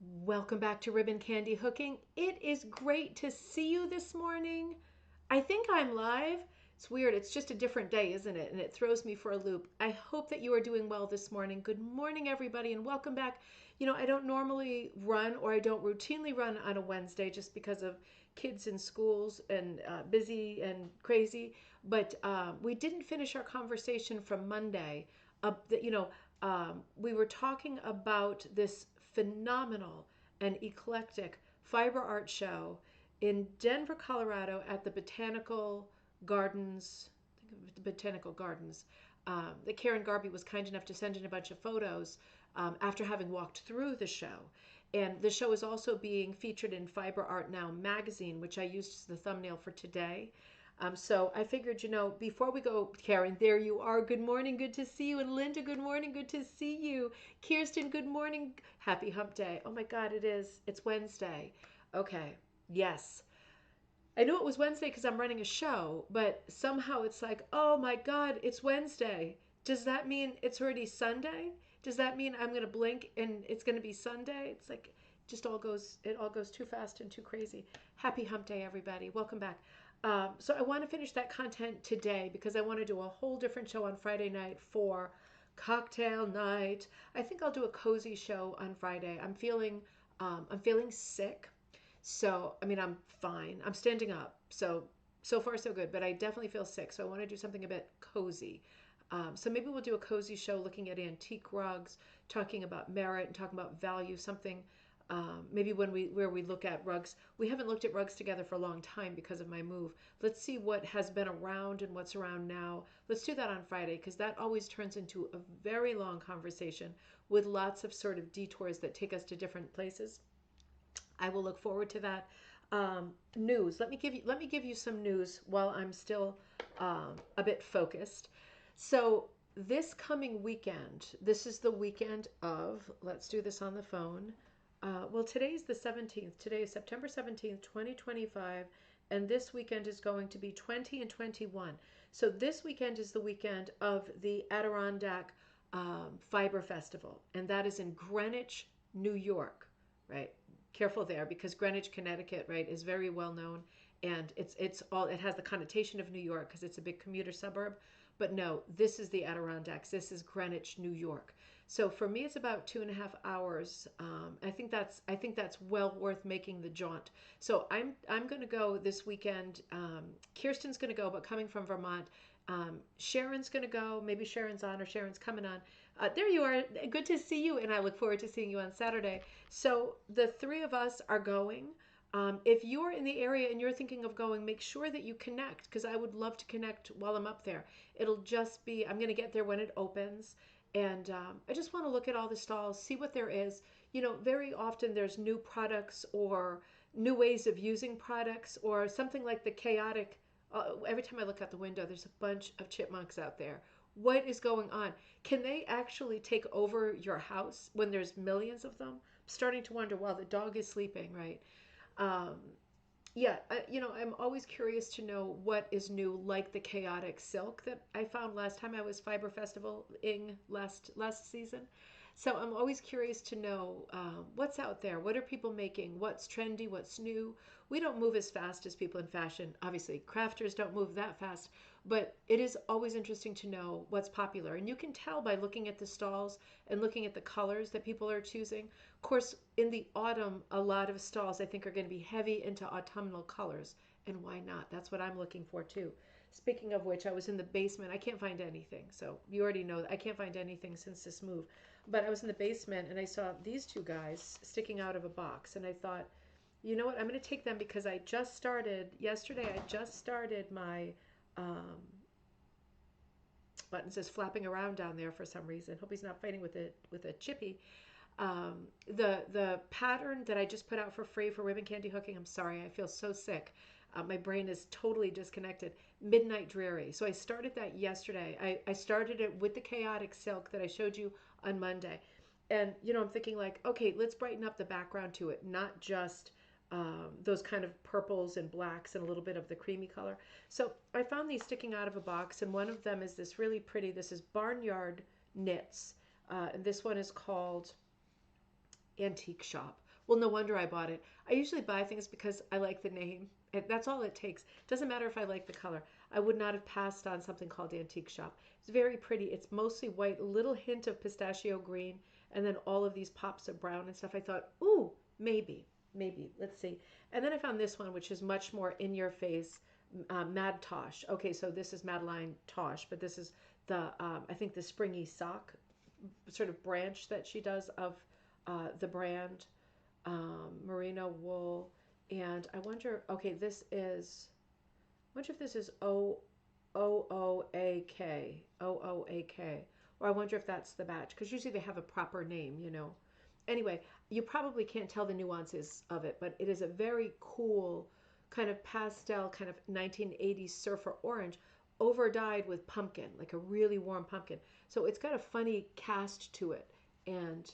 Welcome back to Ribbon Candy Hooking. It is great to see you this morning. I think I'm live. It's weird. It's just a different day, isn't it? And it throws me for a loop. I hope that you are doing well this morning. Good morning, everybody, and welcome back. I don't normally run or I don't routinely run on a Wednesday just because of kids in schools and busy and crazy. But we didn't finish our conversation from Monday. We were talking about this phenomenal and eclectic fiber art show in Denver, Colorado at the Botanical Gardens. I think of the Botanical Gardens. That Karen Garbee was kind enough to send in a bunch of photos after having walked through the show. And the show is also being featured in Fiber Art Now magazine, which I used as the thumbnail for today. So I figured, before we go, Karen, there you are. Good morning. Good to see you. And Linda, good morning. Good to see you. Kirsten, good morning. Happy hump day. Oh my God, it is. It's Wednesday. Okay. Yes. I knew it was Wednesday because I'm running a show, but somehow it's like, oh my God, it's Wednesday. Does that mean it's already Sunday? Does that mean I'm going to blink and it's going to be Sunday? It's like, it all goes too fast and too crazy. Happy hump day, everybody. Welcome back. So I want to finish that content today because I want to do a whole different show on Friday night for cocktail night. I think I'll do a cozy show on Friday. I'm feeling sick. So, I mean, I'm fine. I'm standing up. So far, so good. But I definitely feel sick. So I want to do something a bit cozy. So maybe we'll do a cozy show looking at antique rugs, talking about merit and talking about value, something maybe where we look at rugs. We haven't looked at rugs together for a long time because of my move. Let's see what has been around and what's around now. Let's do that on Friday because that always turns into a very long conversation with lots of sort of detours that take us to different places. I will look forward to that. News. Let me give you some news while I'm still a bit focused. So this coming weekend, this is the weekend of. Let's do this on the phone. Well, today's the 17th. Today is September 17th, 2025, and this weekend is going to be 20 and 21. So this weekend is the weekend of the Adirondack Fiber Festival, and that is in Greenwich, New York, right? Careful there because Greenwich, Connecticut, right, is very well known, and it has the connotation of New York because it's a big commuter suburb. But no, this is the Adirondacks. This is Greenwich, New York. So for me, it's about 2.5 hours. I think that's well worth making the jaunt. So I'm going to go this weekend. Kirsten's going to go, but coming from Vermont. Sharon's going to go. Maybe Sharon's on or Sharon's coming on. There you are. Good to see you, and I look forward to seeing you on Saturday. So the three of us are going. If you're in the area and you're thinking of going, make sure that you connect because I would love to connect while I'm up there. It'll just be, I'm going to get there when it opens. And I just want to look at all the stalls, see what there is. Very often there's new products or new ways of using products or something like the chaotic. Every time I look out the window, there's a bunch of chipmunks out there. What is going on? Can they actually take over your house when there's millions of them? I'm starting to wonder while the dog is sleeping, right? Um, yeah, I'm always curious to know what is new, like the chaotic silk that I found last time I was Fiber Festival in last season. So I'm always curious to know what's out there. What are people making? What's trendy? What's new? We don't move as fast as people in fashion. Obviously, crafters don't move that fast, but it is always interesting to know what's popular. And you can tell by looking at the stalls and looking at the colors that people are choosing. Of course, in the autumn, a lot of stalls I think are going to be heavy into autumnal colors. And why not? That's what I'm looking for too. Speaking of which, I was in the basement. I can't find anything. So you already know that I can't find anything since this move. But I was in the basement and I saw these two guys sticking out of a box. And I thought, you know what? I'm going to take them because yesterday, I just started my um, button says flapping around down there for some reason. Hope he's not fighting with a chippy. The pattern that I just put out for free for ribbon candy hooking. I'm sorry, I feel so sick. My brain is totally disconnected. Midnight Dreary. So I started that yesterday. I started it with the chaotic silk that I showed you on Monday. And, I'm thinking like, okay, let's brighten up the background to it, not just those kind of purples and blacks and a little bit of the creamy color. So I found these sticking out of a box, and one of them is this really pretty. This is Barnyard Knits, and this one is called Antique Shop. Well, no wonder I bought it. I usually buy things because I like the name. That's all it takes. Doesn't matter if I like the color. I would not have passed on something called Antique Shop. It's very pretty. It's mostly white, a little hint of pistachio green, and then all of these pops of brown and stuff. I thought, ooh, maybe, maybe. Let's see. And then I found this one, which is much more in your face, Mad Tosh. Okay, so this is Madeline Tosh, but this is the I think the springy sock sort of branch that she does of the brand merino wool. And I wonder, okay, this is, I wonder if this is OOAK, or I wonder if that's the batch, because usually they have a proper name, you know. Anyway, you probably can't tell the nuances of it, but it is a very cool kind of pastel, kind of 1980s surfer orange, over dyed with pumpkin, like a really warm pumpkin. So it's got a funny cast to it, and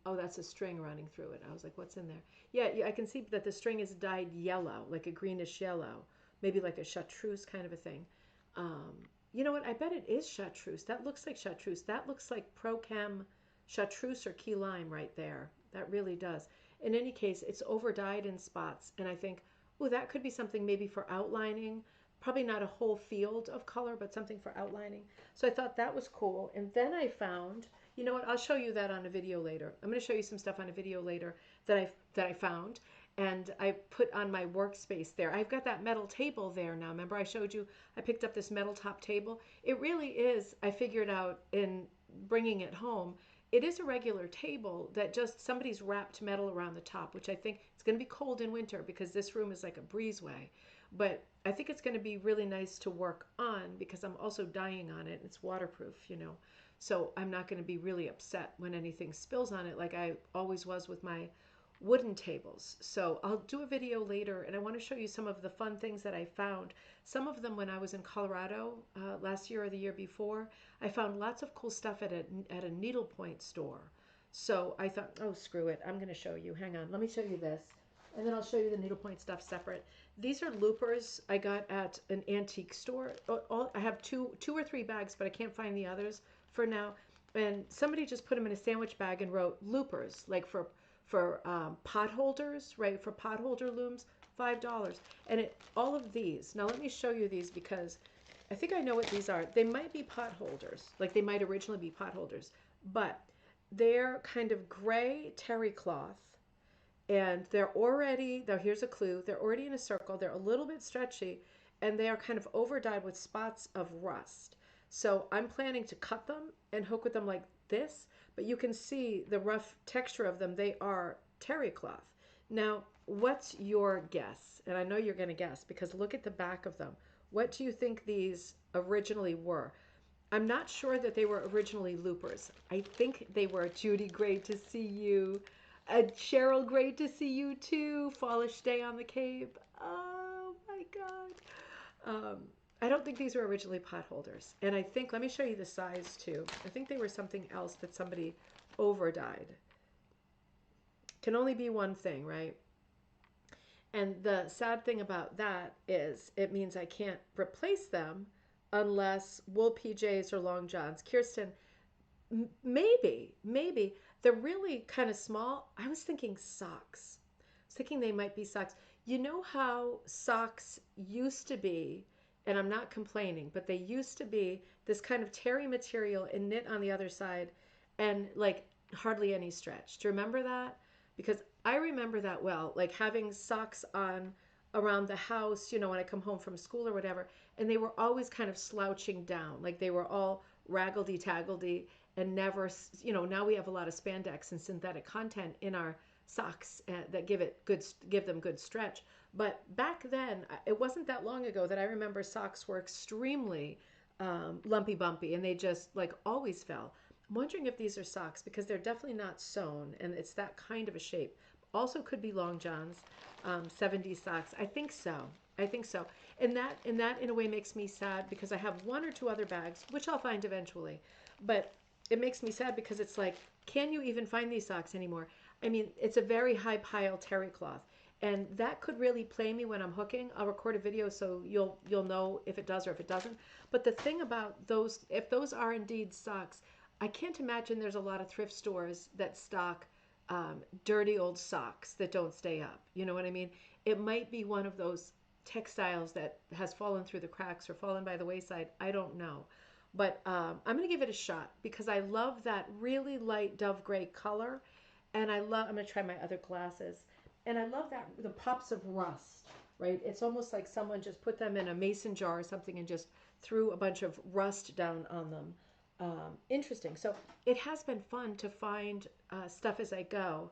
oh, that's a string running through it. I was like, what's in there? Yeah, I can see that the string is dyed yellow, like a greenish yellow, maybe like a chartreuse kind of a thing. Um, you know what? I bet it is chartreuse. That looks like chartreuse. That looks like Prochem chartreuse or key lime right there. That really does. In any case, it's over dyed in spots, and I think, oh, that could be something maybe for outlining. Probably not a whole field of color, but something for outlining. So I thought that was cool. And then I found, you know what? I'll show you that on a video later. I'm going to show you some stuff on a video later that I found, and I put on my workspace there. I've got that metal table there now. Remember I showed you I picked up this metal top table? It really is, I figured out in bringing it home, it is a regular table that just somebody's wrapped metal around the top, which I think it's going to be cold in winter because this room is like a breezeway. But I think it's going to be really nice to work on because I'm also dying on it. It's waterproof, you know. So I'm not going to be really upset when anything spills on it like I always was with my wooden tables. So I'll do a video later, and I want to show you some of the fun things that I found. Some of them when I was in Colorado last year or the year before. I found lots of cool stuff at a needlepoint store. So I thought, oh, screw it. I'm going to show you. Hang on. Let me show you this. And then I'll show you the needlepoint stuff separate. These are loopers I got at an antique store. I have two or three bags, but I can't find the others for now. And somebody just put them in a sandwich bag and wrote loopers, like for pot holders, right? For pot holder looms, $5. And all of these. Now let me show you these because I think I know what these are. They might be pot holders, like they might originally be pot holders, but they're kind of gray terry cloth. And here's a clue, they're already in a circle, they're a little bit stretchy, and they are kind of over dyed with spots of rust. So I'm planning to cut them and hook with them like this, but you can see the rough texture of them. They are terry cloth. Now, what's your guess? And I know you're going to guess because look at the back of them. What do you think these originally were? I'm not sure that they were originally loopers. I think they were. Judy, great to see you. Cheryl, great to see you too. Fallish day on the Cape. Oh my God. I don't think these were originally pot holders. And I think, let me show you the size too. I think they were something else that somebody over dyed. Can only be one thing, right? And the sad thing about that is it means I can't replace them unless wool PJs or long johns. Kirsten, maybe. They're really kind of small. I was thinking socks. I was thinking they might be socks. You know how socks used to be, and I'm not complaining, but they used to be this kind of terry material and knit on the other side and like hardly any stretch. Do you remember that? Because I remember that well, like having socks on around the house, you know, when I come home from school or whatever, and they were always kind of slouching down, like they were all raggledy-taggledy and never, you know, now we have a lot of spandex and synthetic content in our socks that give them good stretch. But back then, it wasn't that long ago that I remember socks were extremely lumpy bumpy and they just like always fell. I'm wondering if these are socks because they're definitely not sewn and it's that kind of a shape. Also could be long johns, 70s socks. I think so. And that in a way makes me sad because I have one or two other bags, which I'll find eventually. But it makes me sad because it's like, can you even find these socks anymore? I mean, it's a very high pile terry cloth. And that could really play me when I'm hooking. I'll record a video so you'll know if it does or if it doesn't. But the thing about those, if those are indeed socks, I can't imagine there's a lot of thrift stores that stock dirty old socks that don't stay up. You know what I mean? It might be one of those textiles that has fallen through the cracks or fallen by the wayside. I don't know. But I'm going to give it a shot because I love that really light dove gray color. And I'm going to try my other glasses. And I love that, the pops of rust, right? It's almost like someone just put them in a mason jar or something and just threw a bunch of rust down on them. Interesting. So it has been fun to find stuff as I go.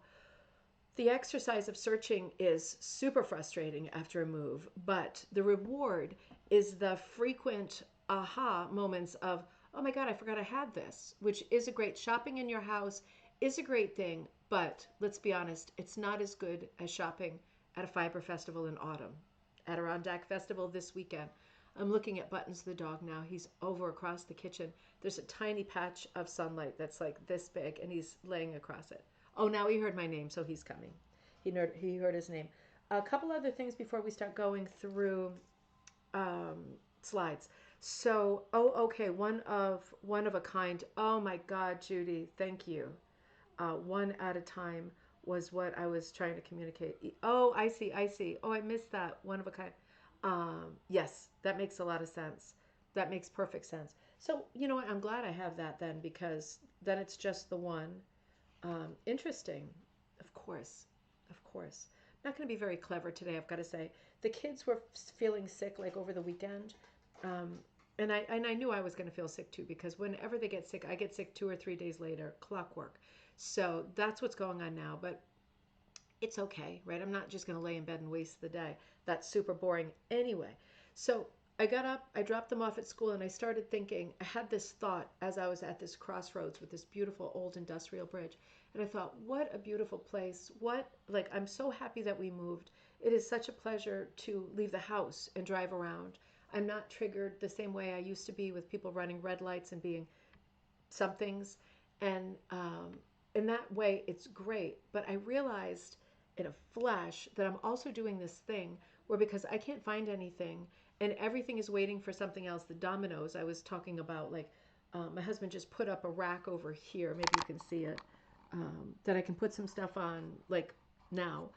The exercise of searching is super frustrating after a move, but the reward is the frequent aha moments of, oh my God, I forgot I had this, which is a great shopping in your house is a great thing, but let's be honest, it's not as good as shopping at a fiber festival in autumn. Adirondack Festival this weekend. I'm looking at Buttons the dog now. He's over across the kitchen. There's a tiny patch of sunlight that's like this big, and he's laying across it. Oh, now he heard my name, so he's coming. He heard his name. A couple other things before we start going through um, slides. So, oh, okay, one of a kind. Oh my God, Judy, thank you. One at a time was what I was trying to communicate. Oh, I see, I see. Oh, I missed that. One of a kind. Yes, that makes a lot of sense. That makes perfect sense. So, you know what? I'm glad I have that then because then it's just the one. Interesting. Of course. Of course. I'm not going to be very clever today, I've got to say. The kids were feeling sick like over the weekend. And I knew I was going to feel sick too because whenever they get sick, I get sick 2 or 3 days later, clockwork. So that's what's going on now. But it's okay, right? I'm not just going to lay in bed and waste the day. That's super boring anyway. So I got up, I dropped them off at school, and I started thinking, I had this thought as I was at this crossroads with this beautiful old industrial bridge. And I thought, what a beautiful place. I'm so happy that we moved. It is such a pleasure to leave the house and drive around. I'm not triggered the same way I used to be with people running red lights and being somethings. And in that way, it's great. But I realized in a flash that I'm also doing this thing where because I can't find anything and everything is waiting for something else, the dominoes I was talking about, my husband just put up a rack over here. Maybe you can see it. That I can put some stuff on now.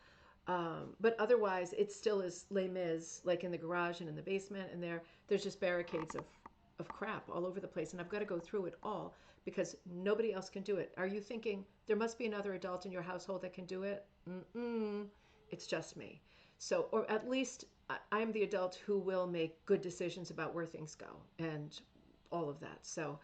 But otherwise, it still is Les Mis, like in the garage and in the basement, and there's just barricades of crap all over the place, and I've got to go through it all because nobody else can do it. Are you thinking there must be another adult in your household that can do it? Mm-mm. It's just me. So, or at least I'm the adult who will make good decisions about where things go and all of that. So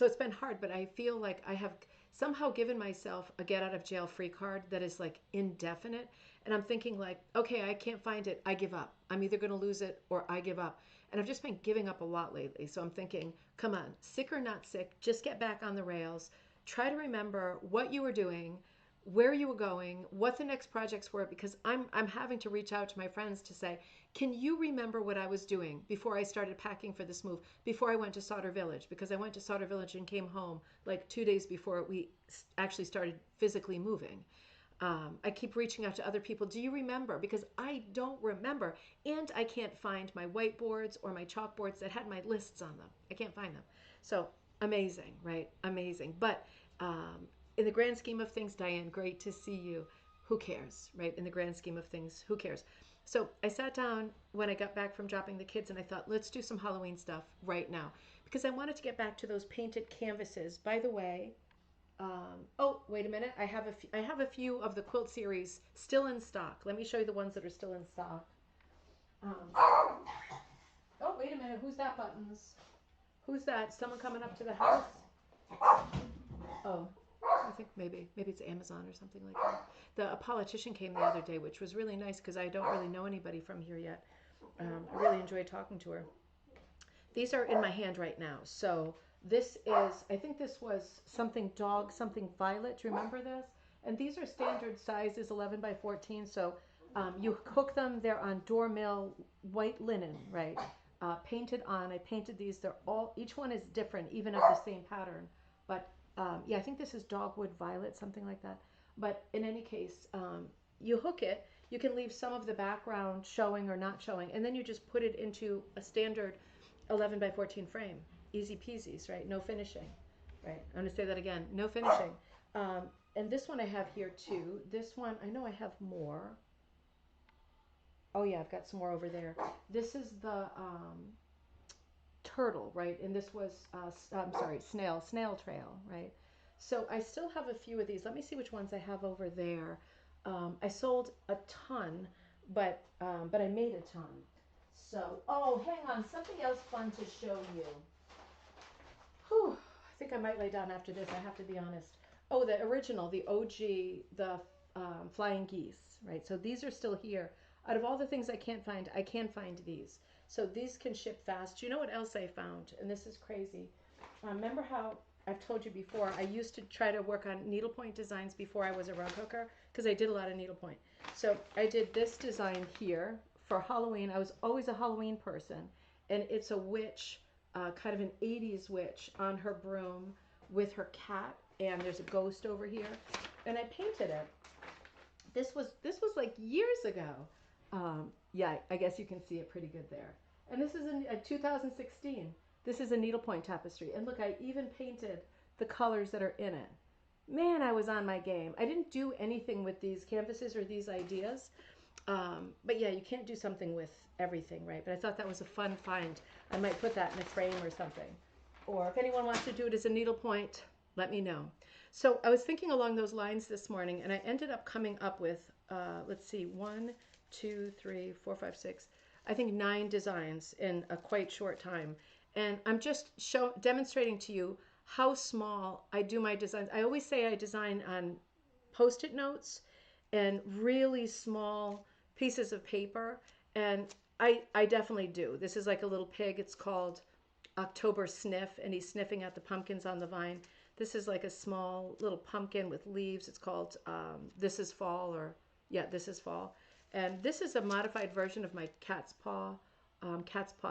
it's been hard, but I feel like I have somehow given myself a get out of jail free card that is like indefinite. And I'm thinking like, okay, I can't find it. I give up. I'm either going to lose it or I give up. And I've just been giving up a lot lately. So I'm thinking, come on, sick or not sick, just get back on the rails. Try to remember what you were doing, where you were going, what the next projects were, because I'm having to reach out to my friends to say, can you remember what I was doing before I started packing for this move, before I went to Sauter Village? Because I went to Sauter Village and came home like 2 days before we actually started physically moving. I keep reaching out to other people. Do you remember? Because I don't remember. And I can't find my whiteboards or my chalkboards that had my lists on them. I can't find them. So amazing, right? Amazing. But in the grand scheme of things, Diane, great to see you. Who cares, right? In the grand scheme of things, who cares? So I sat down when I got back from dropping the kids and I thought, let's do some Halloween stuff right now. Because I wanted to get back to those painted canvases. By the way, oh, wait a minute. I have a few of the quilt series still in stock. Let me show you the ones that are still in stock. Oh, wait a minute. Who's that, Buttons? Who's that? Someone coming up to the house? Oh, I think maybe it's Amazon or something like that. A politician came the other day, which was really nice because I don't really know anybody from here yet. I really enjoyed talking to her. These are in my hand right now. So this is, I think this was something dog, something violet. Do you remember this? And these are standard sizes, 11 by 14. So you hook them. They're on door mill white linen, right? Painted on. I painted these. They're all, each one is different, even of the same pattern. But yeah, I think this is dogwood violet, something like that. But in any case, you hook it. You can leave some of the background showing or not showing, and then you just put it into a standard 11 by 14 frame. Easy peasies, right? No finishing, right? I'm going to say that again. No finishing. And this one I have here too. This one, I know I have more. Oh yeah, I've got some more over there. This is the turtle, right? And this was, I'm sorry, snail trail, right? So I still have a few of these. Let me see which ones I have over there. I sold a ton, but I made a ton. So, oh, hang on, something else fun to show you. Whew, I think I might lay down after this. I have to be honest. Oh, the original, the OG, the flying geese, right? So these are still here. Out of all the things I can find these. So these can ship fast. Do you know what else I found? And this is crazy. Remember how I've told you before, I used to try to work on needlepoint designs before I was a rug hooker because I did a lot of needlepoint. So I did this design here for Halloween. I was always a Halloween person. And it's a witch, kind of an 80s witch on her broom with her cat. And there's a ghost over here. And I painted it. This was like years ago. Yeah, I guess you can see it pretty good there. And this is in 2016. This is a needlepoint tapestry. And look, I even painted the colors that are in it. Man, I was on my game. I didn't do anything with these canvases or these ideas. But yeah, you can't do something with everything, right? But I thought that was a fun find. I might put that in a frame or something. Or if anyone wants to do it as a needlepoint, let me know. So I was thinking along those lines this morning, and I ended up coming up with, let's see, 1, 2, 3, 4, 5, 6, I think 9 designs in a quite short time. And I'm just demonstrating to you how small I do my designs. I always say I design on Post-it notes and really small pieces of paper. And I definitely do. This is like a little pig. It's called October Sniff, and he's sniffing at the pumpkins on the vine. This is like a small little pumpkin with leaves. It's called This is Fall, or yeah, This is Fall. And this is a modified version of my cat's paw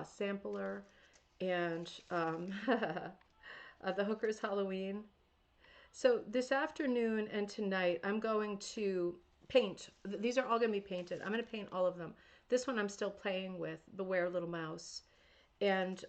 sampler, and the Hooker's Halloween. So this afternoon and tonight, I'm going to paint. These are all going to be painted. I'm going to paint all of them. This one I'm still playing with, Beware Little Mouse. And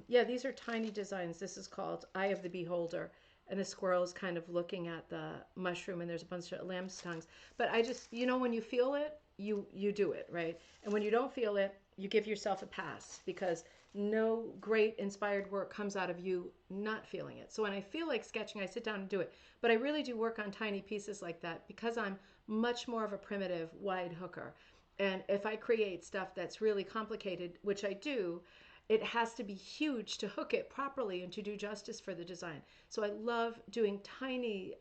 yeah, these are tiny designs. This is called Eye of the Beholder. And the squirrel is kind of looking at the mushroom, and there's a bunch of lamb's tongues. But I just, when you feel it, you do it, right? And when you don't feel it, you give yourself a pass, because no great inspired work comes out of you not feeling it. So when I feel like sketching, I sit down and do it. But I really do work on tiny pieces like that because I'm much more of a primitive wide hooker. And if I create stuff that's really complicated, which I do, it has to be huge to hook it properly and to do justice for the design. So I love doing tiny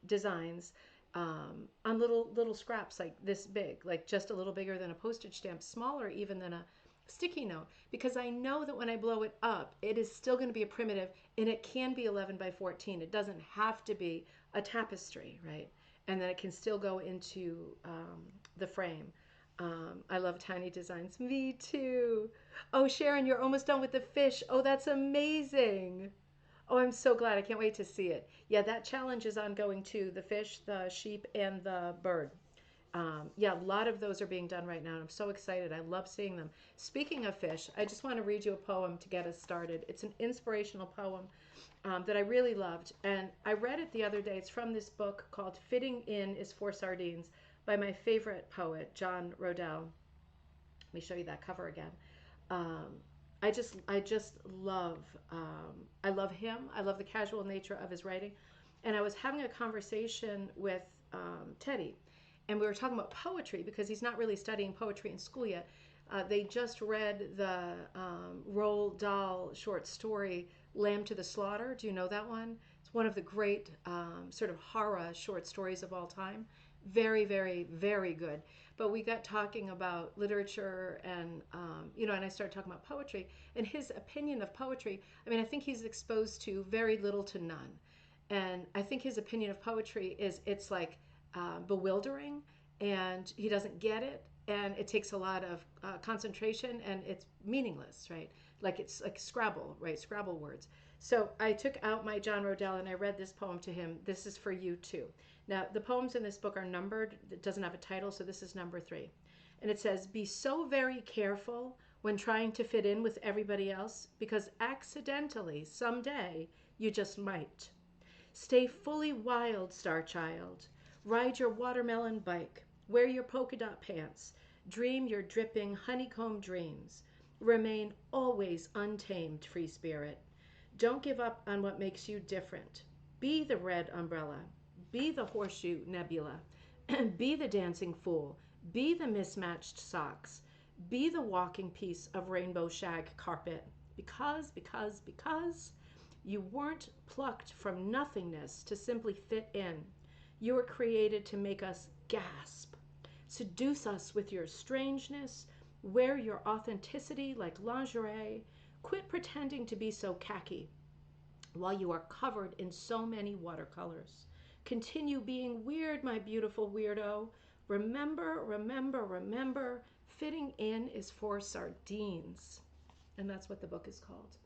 designs on little scraps like this big, like just a little bigger than a postage stamp, smaller even than a sticky note, because I know that when I blow it up, it is still going to be a primitive, and it can be 11 by 14. It doesn't have to be a tapestry, right? And then it can still go into the frame. I love tiny designs. Me too. Oh, Sharon, you're almost done with the fish. Oh, that's amazing. Oh, I'm so glad. I can't wait to see it. Yeah, that challenge is ongoing too. The fish, the sheep, and the bird. Yeah, a lot of those are being done right now. And I'm so excited. I love seeing them. Speaking of fish, I just want to read you a poem to get us started. It's an inspirational poem that I really loved. And I read it the other day. It's from this book called Fitting In is for Sardines by my favorite poet, John Rodell. Let me show you that cover again. Um, I just love, I love him. I love the casual nature of his writing. And I was having a conversation with Teddy, and we were talking about poetry because he's not really studying poetry in school yet. They just read the Roald Dahl short story, Lamb to the Slaughter. Do you know that one? It's one of the great sort of horror short stories of all time. Very, very, very good. But we got talking about literature, and and I started talking about poetry and his opinion of poetry. I mean, I think he's exposed to very little to none, and I think his opinion of poetry is it's like bewildering, and he doesn't get it, and it takes a lot of concentration, and it's meaningless, right? Like it's like Scrabble, right? Scrabble words. So I took out my John Rodell and I read this poem to him. This is for you too. Now, the poems in this book are numbered. It doesn't have a title, so this is number 3. And it says, be so very careful when trying to fit in with everybody else, because accidentally, someday, you just might. Stay fully wild, star child. Ride your watermelon bike. Wear your polka dot pants. Dream your dripping honeycomb dreams. Remain always untamed, free spirit. Don't give up on what makes you different. Be the red umbrella. Be the horseshoe nebula. Be the dancing fool. Be the mismatched socks. Be the walking piece of rainbow shag carpet. Because you weren't plucked from nothingness to simply fit in. You were created to make us gasp. Seduce us with your strangeness. Wear your authenticity like lingerie. Quit pretending to be so khaki while you are covered in so many watercolors. Continue being weird, my beautiful weirdo. Remember, fitting in is for sardines. And that's what the book is called.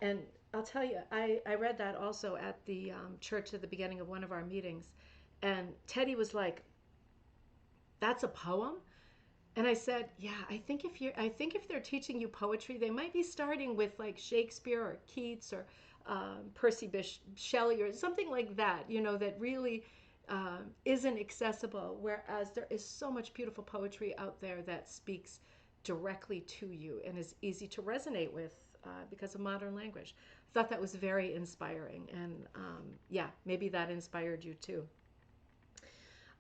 And I'll tell you, I read that also at the church at the beginning of one of our meetings. And Teddy was like, "That's a poem?" And I said, "Yeah, I think if they're teaching you poetry, they might be starting with like Shakespeare or Keats or Percy Shelley or something like that, that really isn't accessible. Whereas there is so much beautiful poetry out there that speaks directly to you and is easy to resonate with because of modern language." I thought that was very inspiring, and yeah, maybe that inspired you too.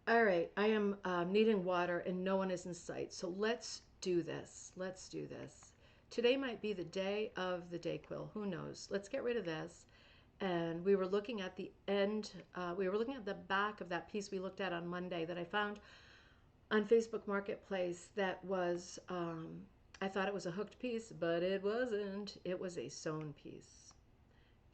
All right, I am needing water and no one is in sight. So let's do this. Let's do this. Today might be the day of the Dayquil. Who knows? Let's get rid of this. And we were looking at the end, we were looking at the back of that piece we looked at on Monday that I found on Facebook Marketplace that was, I thought it was a hooked piece, but it wasn't. It was a sewn piece.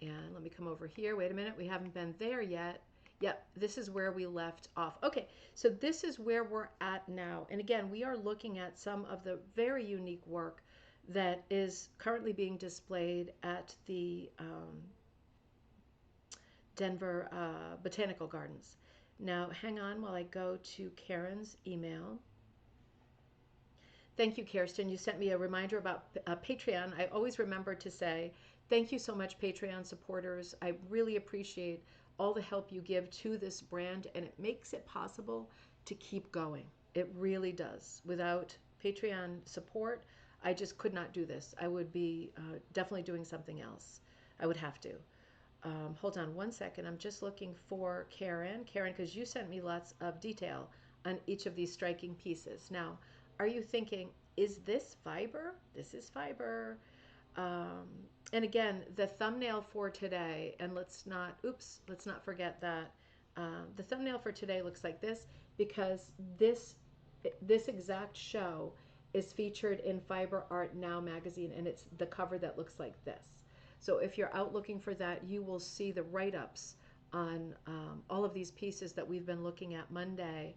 And let me come over here. Wait a minute. We haven't been there yet. Yep, this is where we left off. Okay, so this is where we're at now. And again, we are looking at some of the very unique work that is currently being displayed at the Denver Botanical Gardens. Now, hang on while I go to Karen's email. Thank you, Kirsten. You sent me a reminder about Patreon. I always remember to say thank you so much, Patreon supporters. I really appreciate all the help you give to this brand, and it makes it possible to keep going. It really does. Without Patreon support, I just could not do this. I would be definitely doing something else. I would have to. Hold on one second. I'm just looking for Karen. Karen, because you sent me lots of detail on each of these striking pieces. Now, are you thinking, is this fiber? This is fiber. And again, the thumbnail for today, and let's not forget that the thumbnail for today looks like this because this exact show is featured in Fiber Art Now magazine, and it's the cover that looks like this. So if you're out looking for that, you will see the write-ups on all of these pieces that we've been looking at Monday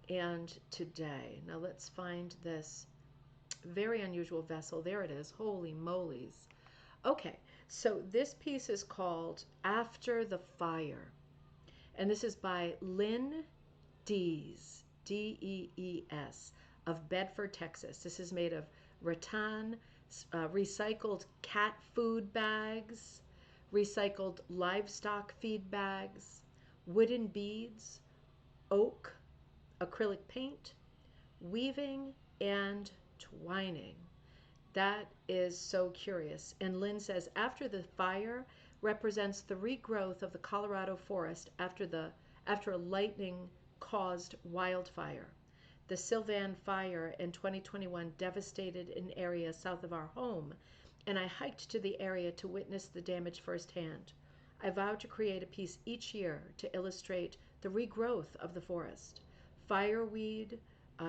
and today. Now let's find this very unusual vessel. There it is. Holy moly's. Okay, so this piece is called After the Fire. And this is by Lynn Dees, Dees, of Bedford, Texas. This is made of rattan, recycled cat food bags, recycled livestock feed bags, wooden beads, oak, acrylic paint, weaving, and twining. That is so curious. And Lynn says, after the fire represents the regrowth of the Colorado forest after a lightning-caused wildfire. The Sylvan fire in 2021 devastated an area south of our home, and I hiked to the area to witness the damage firsthand. I vowed to create a piece each year to illustrate the regrowth of the forest. Fireweed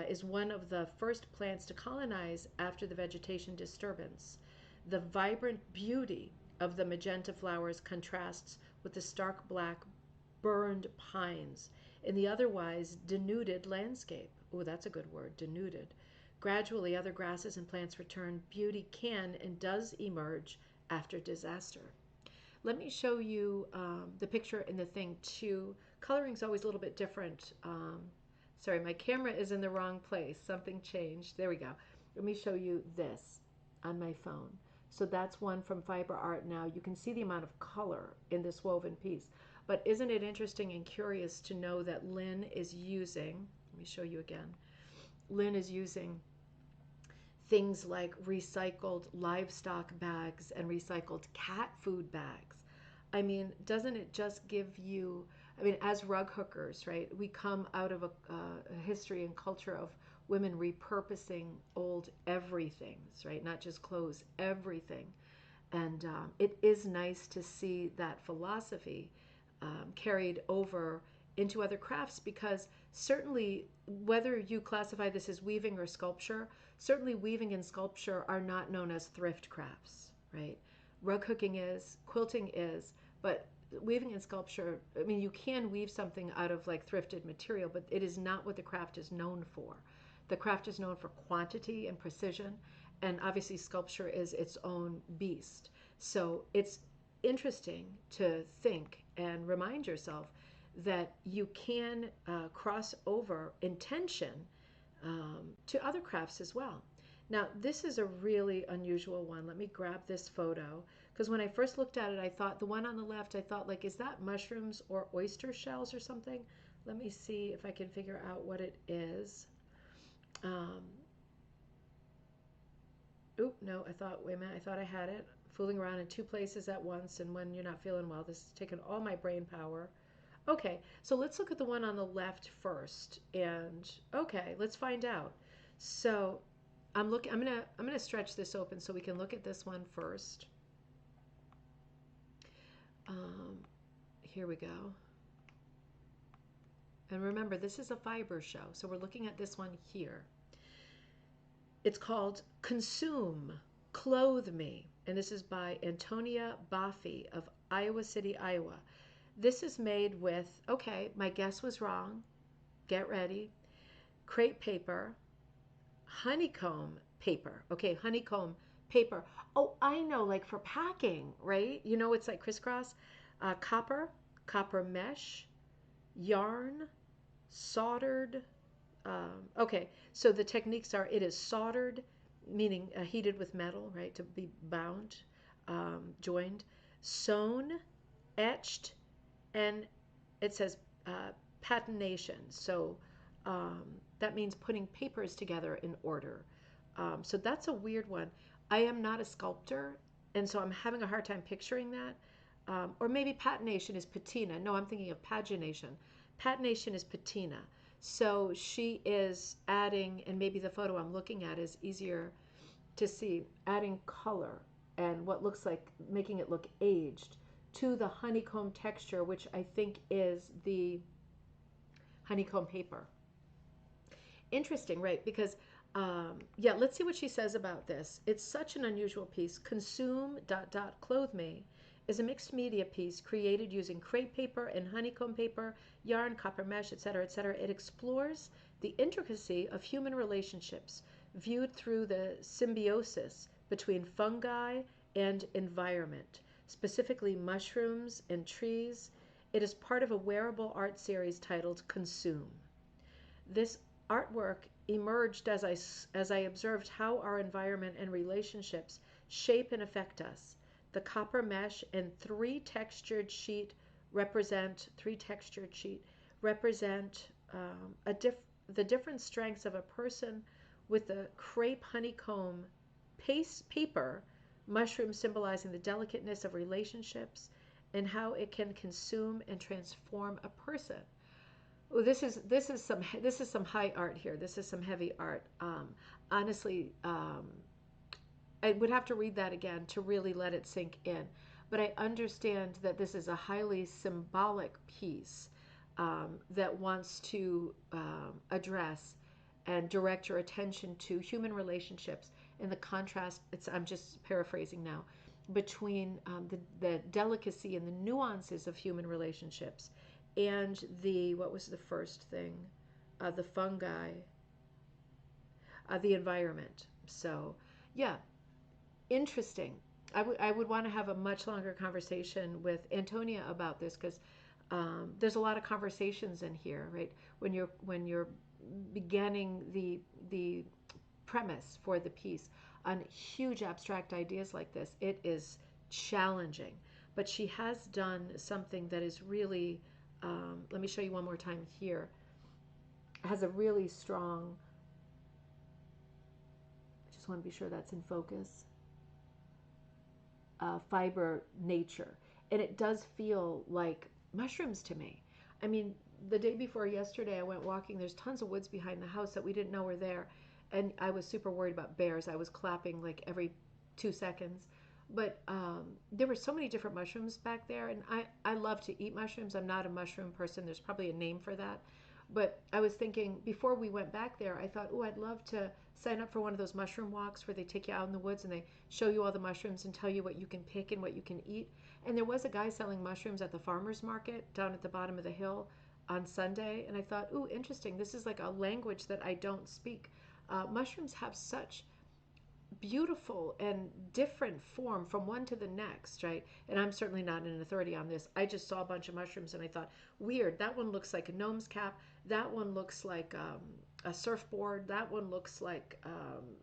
is one of the first plants to colonize after the vegetation disturbance. The vibrant beauty of the magenta flowers contrasts with the stark black burned pines in the otherwise denuded landscape. Oh, that's a good word, denuded. Gradually, other grasses and plants return. Beauty can and does emerge after disaster. Let me show you the picture in the thing too. Coloring is always a little bit different. Sorry, my camera is in the wrong place. Something changed. There we go. Let me show you this on my phone. So that's one from Fiber Art Now. You can see the amount of color in this woven piece. But isn't it interesting and curious to know that Lynn is using, let me show you again, Lynn is using things like recycled livestock bags and recycled cat food bags. I mean, doesn't it just give you, I mean, as rug hookers, right? We come out of a history and culture of women repurposing old everythings, right? Not just clothes, everything. And it is nice to see that philosophy carried over into other crafts, because certainly, whether you classify this as weaving or sculpture, certainly weaving and sculpture are not known as thrift crafts, right? Rug hooking is, quilting is, but weaving and sculpture, I mean, you can weave something out of like thrifted material, but it is not what the craft is known for. The craft is known for quantity and precision, and obviously sculpture is its own beast. So it's interesting to think and remind yourself that you can cross over intention to other crafts as well. Now, this is a really unusual one. Let me grab this photo, because when I first looked at it, I thought the one on the left, I thought, like, is that mushrooms or oyster shells or something? Let me see if I can figure out what it is. Oop, no, I thought, wait a minute, I thought I had it. Fooling around in two places at once, and when you're not feeling well, this is taking all my brain power. Okay, so let's look at the one on the left first, and okay, let's find out. So I'm gonna stretch this open so we can look at this one first. Um, Here we go. And remember, this is a fiber show, so we're looking at this one here. It's called Consume, Clothe Me, and this is by Antonia Baffy of Iowa City, Iowa. This is made with, okay, my guess was wrong. Get ready. Crepe paper, honeycomb paper. Okay, honeycomb paper. Oh, I know, like for packing, right? You know, it's like crisscross. Copper mesh, yarn, soldered. Okay, so the techniques are, it is soldered, meaning heated with metal, right, to be bound, joined, sewn, etched, and it says patination. So um, that means putting papers together in order. So that's a weird one. I am not a sculptor, and so I'm having a hard time picturing that. Or maybe patination is patina. No, I'm thinking of pagination. Patination is patina. So she is adding, and maybe the photo I'm looking at is easier to see, adding color and what looks like making it look aged to the honeycomb texture, which I think is the honeycomb paper. Interesting, right? Because, yeah, let's see what she says about this. It's such an unusual piece. Consume, clothe me is a mixed media piece created using crepe paper and honeycomb paper, yarn, copper mesh, etc., etc. It explores the intricacy of human relationships viewed through the symbiosis between fungi and environment, specifically mushrooms and trees. It is part of a wearable art series titled Consume. This artwork emerged as I observed how our environment and relationships shape and affect us. The copper mesh and three textured sheet represent the different strengths of a person, with the crepe honeycomb paper, mushroom symbolizing the delicateness of relationships and how it can consume and transform a person. Oh, this is some high art here. This is some heavy art. Honestly, I would have to read that again to really let it sink in. But I understand that this is a highly symbolic piece that wants to address and direct your attention to human relationships and the contrast. I'm just paraphrasing now, between the delicacy and the nuances of human relationships and what was the first thing? The fungi, the environment. So, yeah, interesting. I would want to have a much longer conversation with Antonia about this, because there's a lot of conversations in here, right? When you're beginning the premise for the piece on huge abstract ideas like this, it is challenging. but she has done something that is really, let me show you one more time here, has a really strong, I just want to be sure that's in focus, fiber nature. And it does feel like mushrooms to me. I mean, the day before yesterday, I went walking. There's tons of woods behind the house that we didn't know were there. And I was super worried about bears. I was clapping like every 2 seconds. But there were so many different mushrooms back there. And I love to eat mushrooms. I'm not a mushroom person. There's probably a name for that. But I was thinking before we went back there, I thought, oh, I'd love to sign up for one of those mushroom walks where they take you out in the woods and they show you all the mushrooms and tell you what you can pick and what you can eat. And there was a guy selling mushrooms at the farmer's market down at the bottom of the hill on Sunday. And I thought, ooh, interesting. This is like a language that I don't speak. Mushrooms have such beautiful and different form from one to the next, right? And I'm certainly not an authority on this. I just saw a bunch of mushrooms and I thought, weird, that one looks like a gnome's cap. That one looks like a surfboard. That one looks like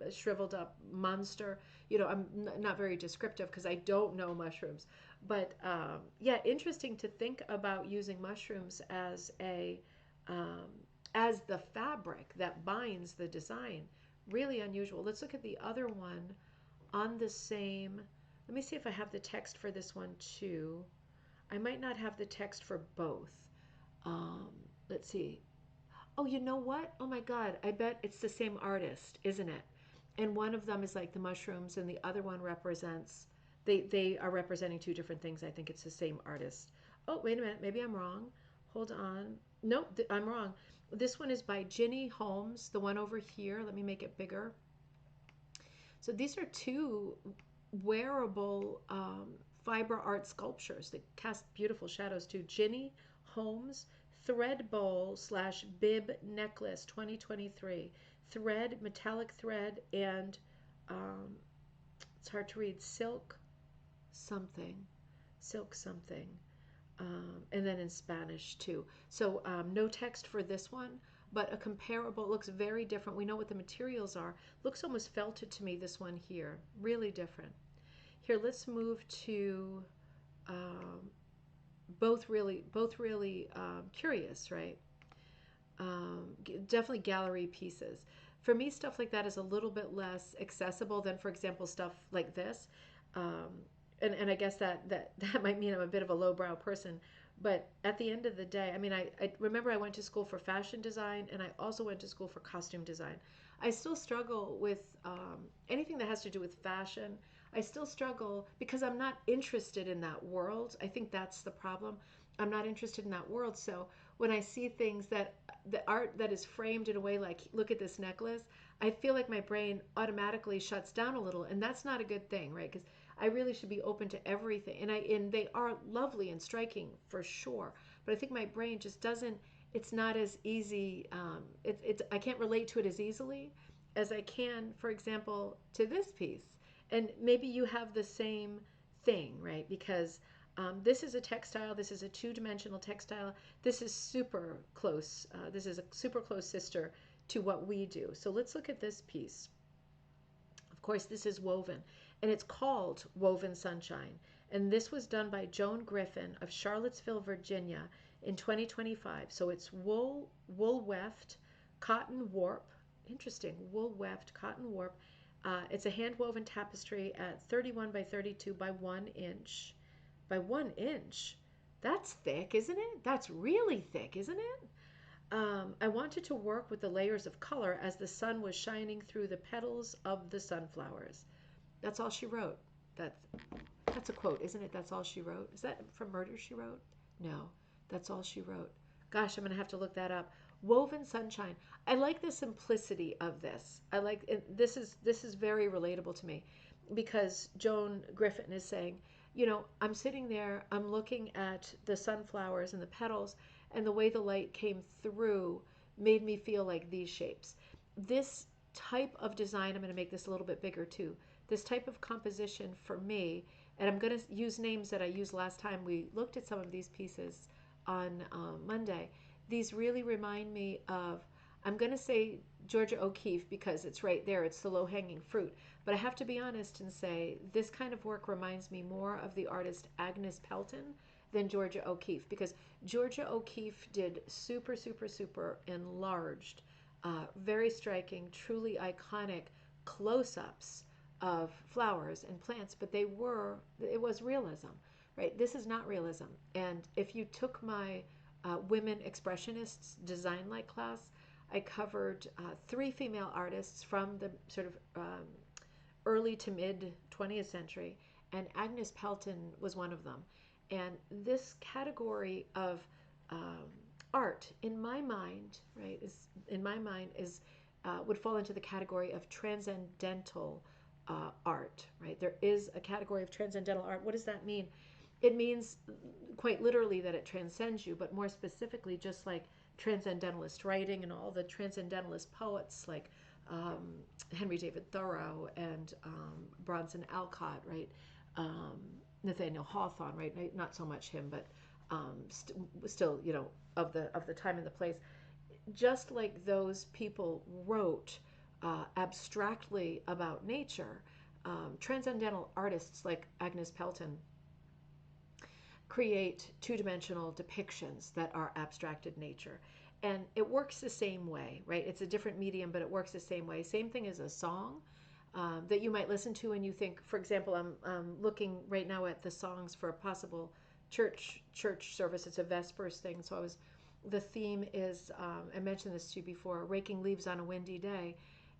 a shriveled up monster. You know, I'm not very descriptive because I don't know mushrooms. But yeah, interesting to think about using mushrooms um, as the fabric that binds the design. Really unusual. Let's look at the other one on the same. Let me see if I have the text for this one too. I might not have the text for both. Um, let's see. Oh, you know what? Oh my God. I bet it's the same artist, isn't it? And one of them is like the mushrooms and the other one represents, they are representing two different things. I think it's the same artist. Oh, wait a minute. Maybe I'm wrong. Hold on. Nope, I'm wrong. This one is by Ginny Holmes, the one over here. Let me make it bigger. So these are two wearable fiber art sculptures that cast beautiful shadows too. Ginny Holmes, Thread Bowl slash Bib Necklace 2023. Thread, metallic thread, and it's hard to read, something, silk something. And then in Spanish too. So no text for this one, but a comparable. It looks very different. We know what the materials are. Looks almost felted to me, this one here. Really different. Here, let's move to um, both really curious, right? Definitely gallery pieces. For me, stuff like that is a little bit less accessible than, for example, stuff like this. Um, and I guess that might mean I'm a bit of a lowbrow person. But at the end of the day, I mean, I remember I went to school for fashion design and I also went to school for costume design. I still struggle with anything that has to do with fashion. I still struggle because I'm not interested in that world. I think that's the problem. I'm not interested in that world. So when I see things that the art that is framed in a way like, look at this necklace, I feel like my brain automatically shuts down a little, and that's not a good thing, right? Because I really should be open to everything, and they are lovely and striking for sure. But I think my brain just doesn't. It's not as easy. I can't relate to it as easily as I can, for example, to this piece. And maybe you have the same thing, right? Because this is a textile. This is a two-dimensional textile. This is super close. This is a super close sister to what we do. So let's look at this piece. Of course, this is woven, and it's called Woven Sunshine. And this was done by Joan Griffin of Charlottesville, Virginia in 2025. So it's wool weft, cotton warp. Interesting, wool weft, cotton warp. It's a hand-woven tapestry at 31 by 32 by 1 inch. By 1 inch? That's thick, isn't it? That's really thick, isn't it? I wanted to work with the layers of color as the sun was shining through the petals of the sunflowers. That's all she wrote. That's a quote, isn't it? That's all she wrote. Is that from Murder, She Wrote? No, that's all she wrote. Gosh, I'm going to have to look that up. Woven Sunshine. I like the simplicity of this. I like this is very relatable to me because Joan Griffin is saying, you know, I'm sitting there, I'm looking at the sunflowers and the petals, and the way the light came through made me feel like these shapes. This type of design, I'm going to make this a little bit bigger too. This type of composition for me, and I'm going to use names that I used last time we looked at some of these pieces on Monday. These really remind me of I'm going to say Georgia O'Keeffe because it's right there. It's the low-hanging fruit. But I have to be honest and say this kind of work reminds me more of the artist Agnes Pelton than Georgia O'Keeffe, because Georgia O'Keeffe did super, super, super enlarged, very striking, truly iconic close-ups of flowers and plants, but it was realism, right? This is not realism. And if you took my Women Expressionists Design Like class, I covered three female artists from the sort of early to mid 20th century, and Agnes Pelton was one of them. And this category of um, art, in my mind, right, is would fall into the category of transcendental art, right? There is a category of transcendental art. What does that mean? It means quite literally that it transcends you, but more specifically, just like transcendentalist writing and all the transcendentalist poets like um, Henry David Thoreau and Bronson Alcott, right? Um, Nathaniel Hawthorne, right? Not so much him, but still, of the time and the place. Just like those people wrote abstractly about nature, transcendental artists like Agnes Pelton create two-dimensional depictions that are abstracted nature. And it works the same way, right? It's a different medium, but it works the same way. Same thing as a song that you might listen to and you think, for example, I'm looking right now at the songs for a possible church service. It's a Vespers thing. So the theme is, I mentioned this to you before, raking leaves on a windy day.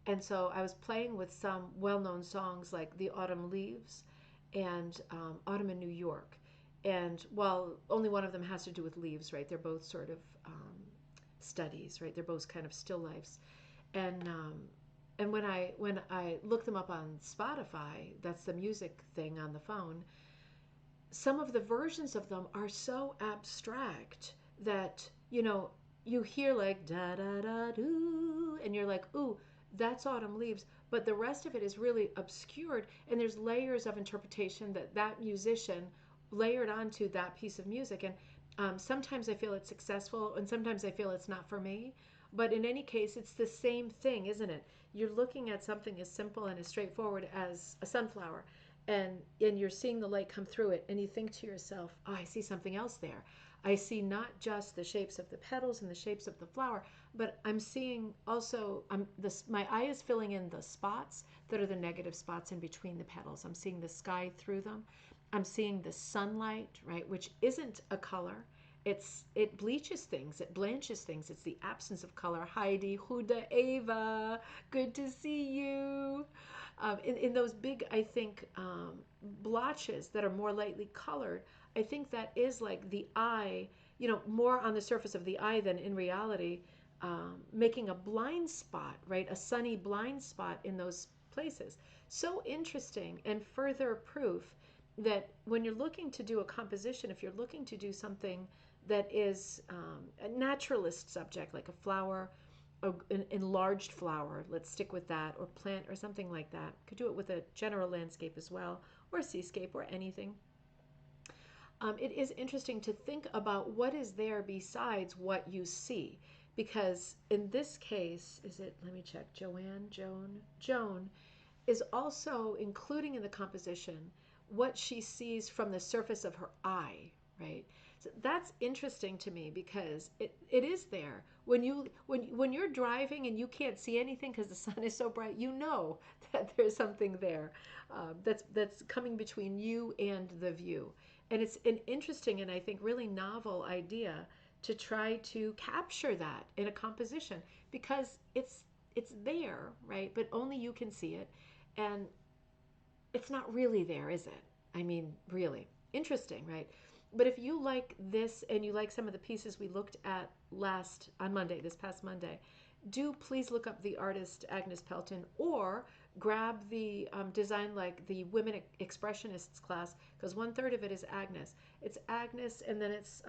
And so I was playing with some well-known songs like The Autumn Leaves and Autumn in New York. And while only one of them has to do with leaves, right? They're both sort of studies, right? They're both kind of still lifes. And when I look them up on Spotify, that's the music thing on the phone. Some of the versions of them are so abstract that you hear like da da da doo, and you're like, ooh, that's Autumn Leaves. But the rest of it is really obscured, and there's layers of interpretation that musician layered onto that piece of music. And sometimes I feel it's successful, and sometimes I feel it's not for me. But in any case, it's the same thing, isn't it? You're looking at something as simple and as straightforward as a sunflower, and you're seeing the light come through it, and you think to yourself, oh, I see something else there. I see not just the shapes of the petals and the shapes of the flower, but I'm seeing also, my eye is filling in the spots that are the negative spots in between the petals. I'm seeing the sky through them. I'm seeing the sunlight, right, which isn't a color. It bleaches things, it blanches things. It's the absence of color. Heidi, Huda, Ava, good to see you. In those big, I think, blotches that are more lightly colored, I think that is like the eye, more on the surface of the eye than in reality, making a blind spot, right, a sunny blind spot in those places. So interesting, and further proof that when you're looking to do a composition, if you're looking to do something that is a naturalist subject, like a flower, an enlarged flower, let's stick with that, or plant or something like that. Could do it with a general landscape as well, or a seascape, or anything. It is interesting to think about what is there besides what you see. Because in this case, let me check, Joan is also including in the composition what she sees from the surface of her eye, right? So that's interesting to me because it is there. When you're driving and you can't see anything because the sun is so bright, you know that there's something there that's coming between you and the view. And it's an interesting and I think really novel idea to try to capture that in a composition because it's there, right? But only you can see it. And it's not really there, is it? I mean, really. Interesting, right? But if you like this and you like some of the pieces we looked at this past Monday, do please look up the artist Agnes Pelton or grab the design like the Women Expressionists class because 1/3 of it is Agnes. It's Agnes and then it's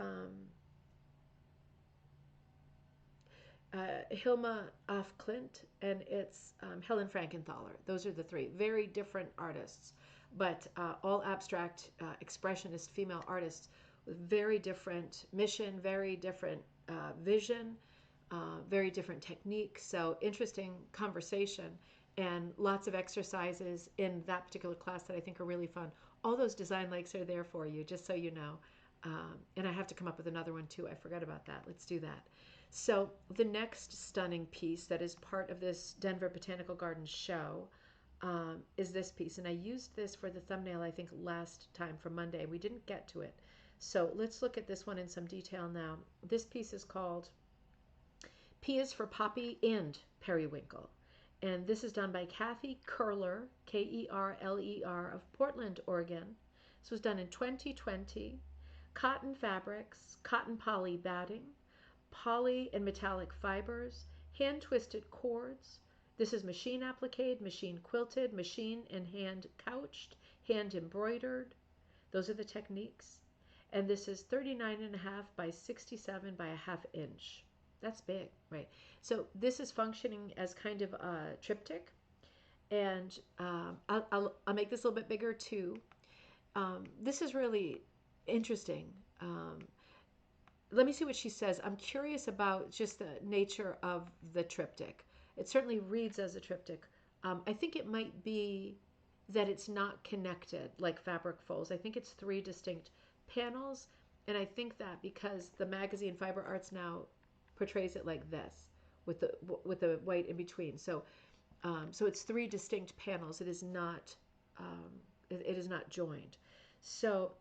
Hilma af Klint and it's Helen Frankenthaler. Those are the three. Very different artists, but all abstract expressionist female artists with very different mission, very different vision, very different techniques. So interesting conversation and lots of exercises in that particular class that I think are really fun. All those design links are there for you, just so you know. And I have to come up with another one too. I forgot about that. Let's do that. So the next stunning piece that is part of this Denver Botanical Gardens show is this piece. And I used this for the thumbnail, I think, last time for Monday. We didn't get to it. So let's look at this one in some detail now. This piece is called P is for Poppy and Periwinkle. And this is done by Kathie Kerler, Kerler of Portland, Oregon. This was done in 2020. Cotton fabrics, cotton poly batting, poly and metallic fibers, hand twisted cords. This is machine appliqued, machine quilted, machine and hand couched, hand embroidered. Those are the techniques. And this is 39.5 by 67 by a half inch. That's big, right? So this is functioning as kind of a triptych. And I'll make this a little bit bigger too. This is really interesting. Let me see what she says. I'm curious about just the nature of the triptych. It certainly reads as a triptych. I think it might be that it's not connected like fabric folds. I think it's 3 distinct panels. And I think that because the magazine Fiber Arts now portrays it like this with the white in between. So so it's 3 distinct panels. It is not joined. So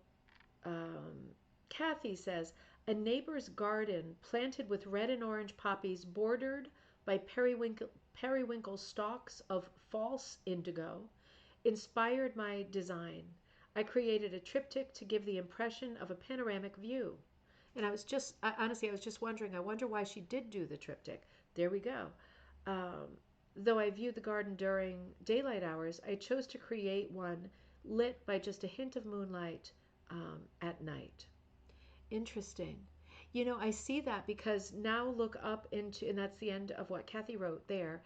Kathie says, a neighbor's garden planted with red and orange poppies bordered by periwinkle stalks of false indigo inspired my design. I created a triptych to give the impression of a panoramic view. And honestly, I was just wondering, I wonder why she did do the triptych. There we go. Though I viewed the garden during daylight hours, I chose to create one lit by just a hint of moonlight at night. Interesting. You know, I see that because now look up into, and that's the end of what Kathie wrote there.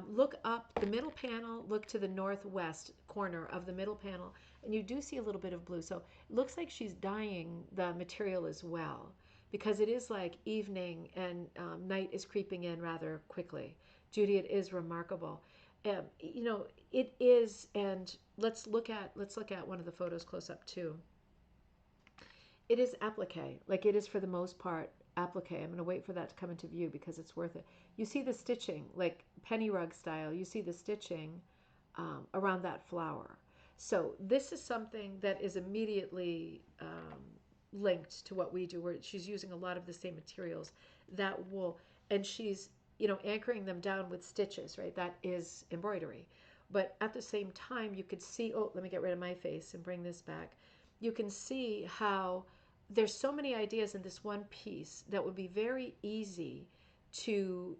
Look up the middle panel, look to the northwest corner of the middle panel, and you do see a little bit of blue. So it looks like she's dyeing the material as well, because it is like evening and night is creeping in rather quickly. Judy, it is remarkable. You know, it is, and let's look at one of the photos close up too. It is applique, like it is for the most part applique. I'm going to wait for that to come into view because it's worth it. You see the stitching, like penny rug style. You see the stitching around that flower. So this is something that is immediately linked to what we do, where she's using a lot of the same materials, that wool, and she's, you know, anchoring them down with stitches, right? That is embroidery. But at the same time, you could see, oh, let me get rid of my face and bring this back. You can see how there's so many ideas in this one piece that would be very easy to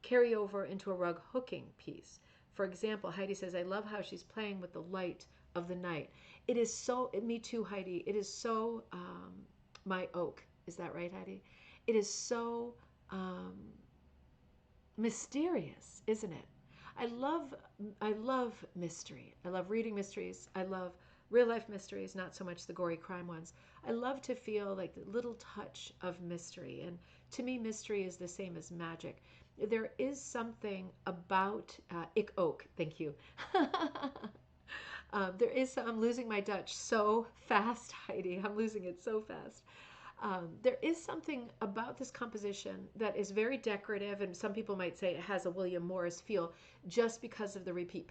carry over into a rug hooking piece. For example, Heidi says, I love how she's playing with the light of the night. It is so, me too, Heidi. It is so, my oak. Is that right, Heidi? It is so mysterious, isn't it? I love mystery. I love reading mysteries. I love real life mysteries, not so much the gory crime ones. I love to feel like the little touch of mystery. And to me, mystery is the same as magic. There is something about ik ook. Thank you. There is some, I'm losing my Dutch so fast, Heidi. I'm losing it so fast. There is something about this composition that is very decorative, and some people might say it has a William Morris feel just because of the repeat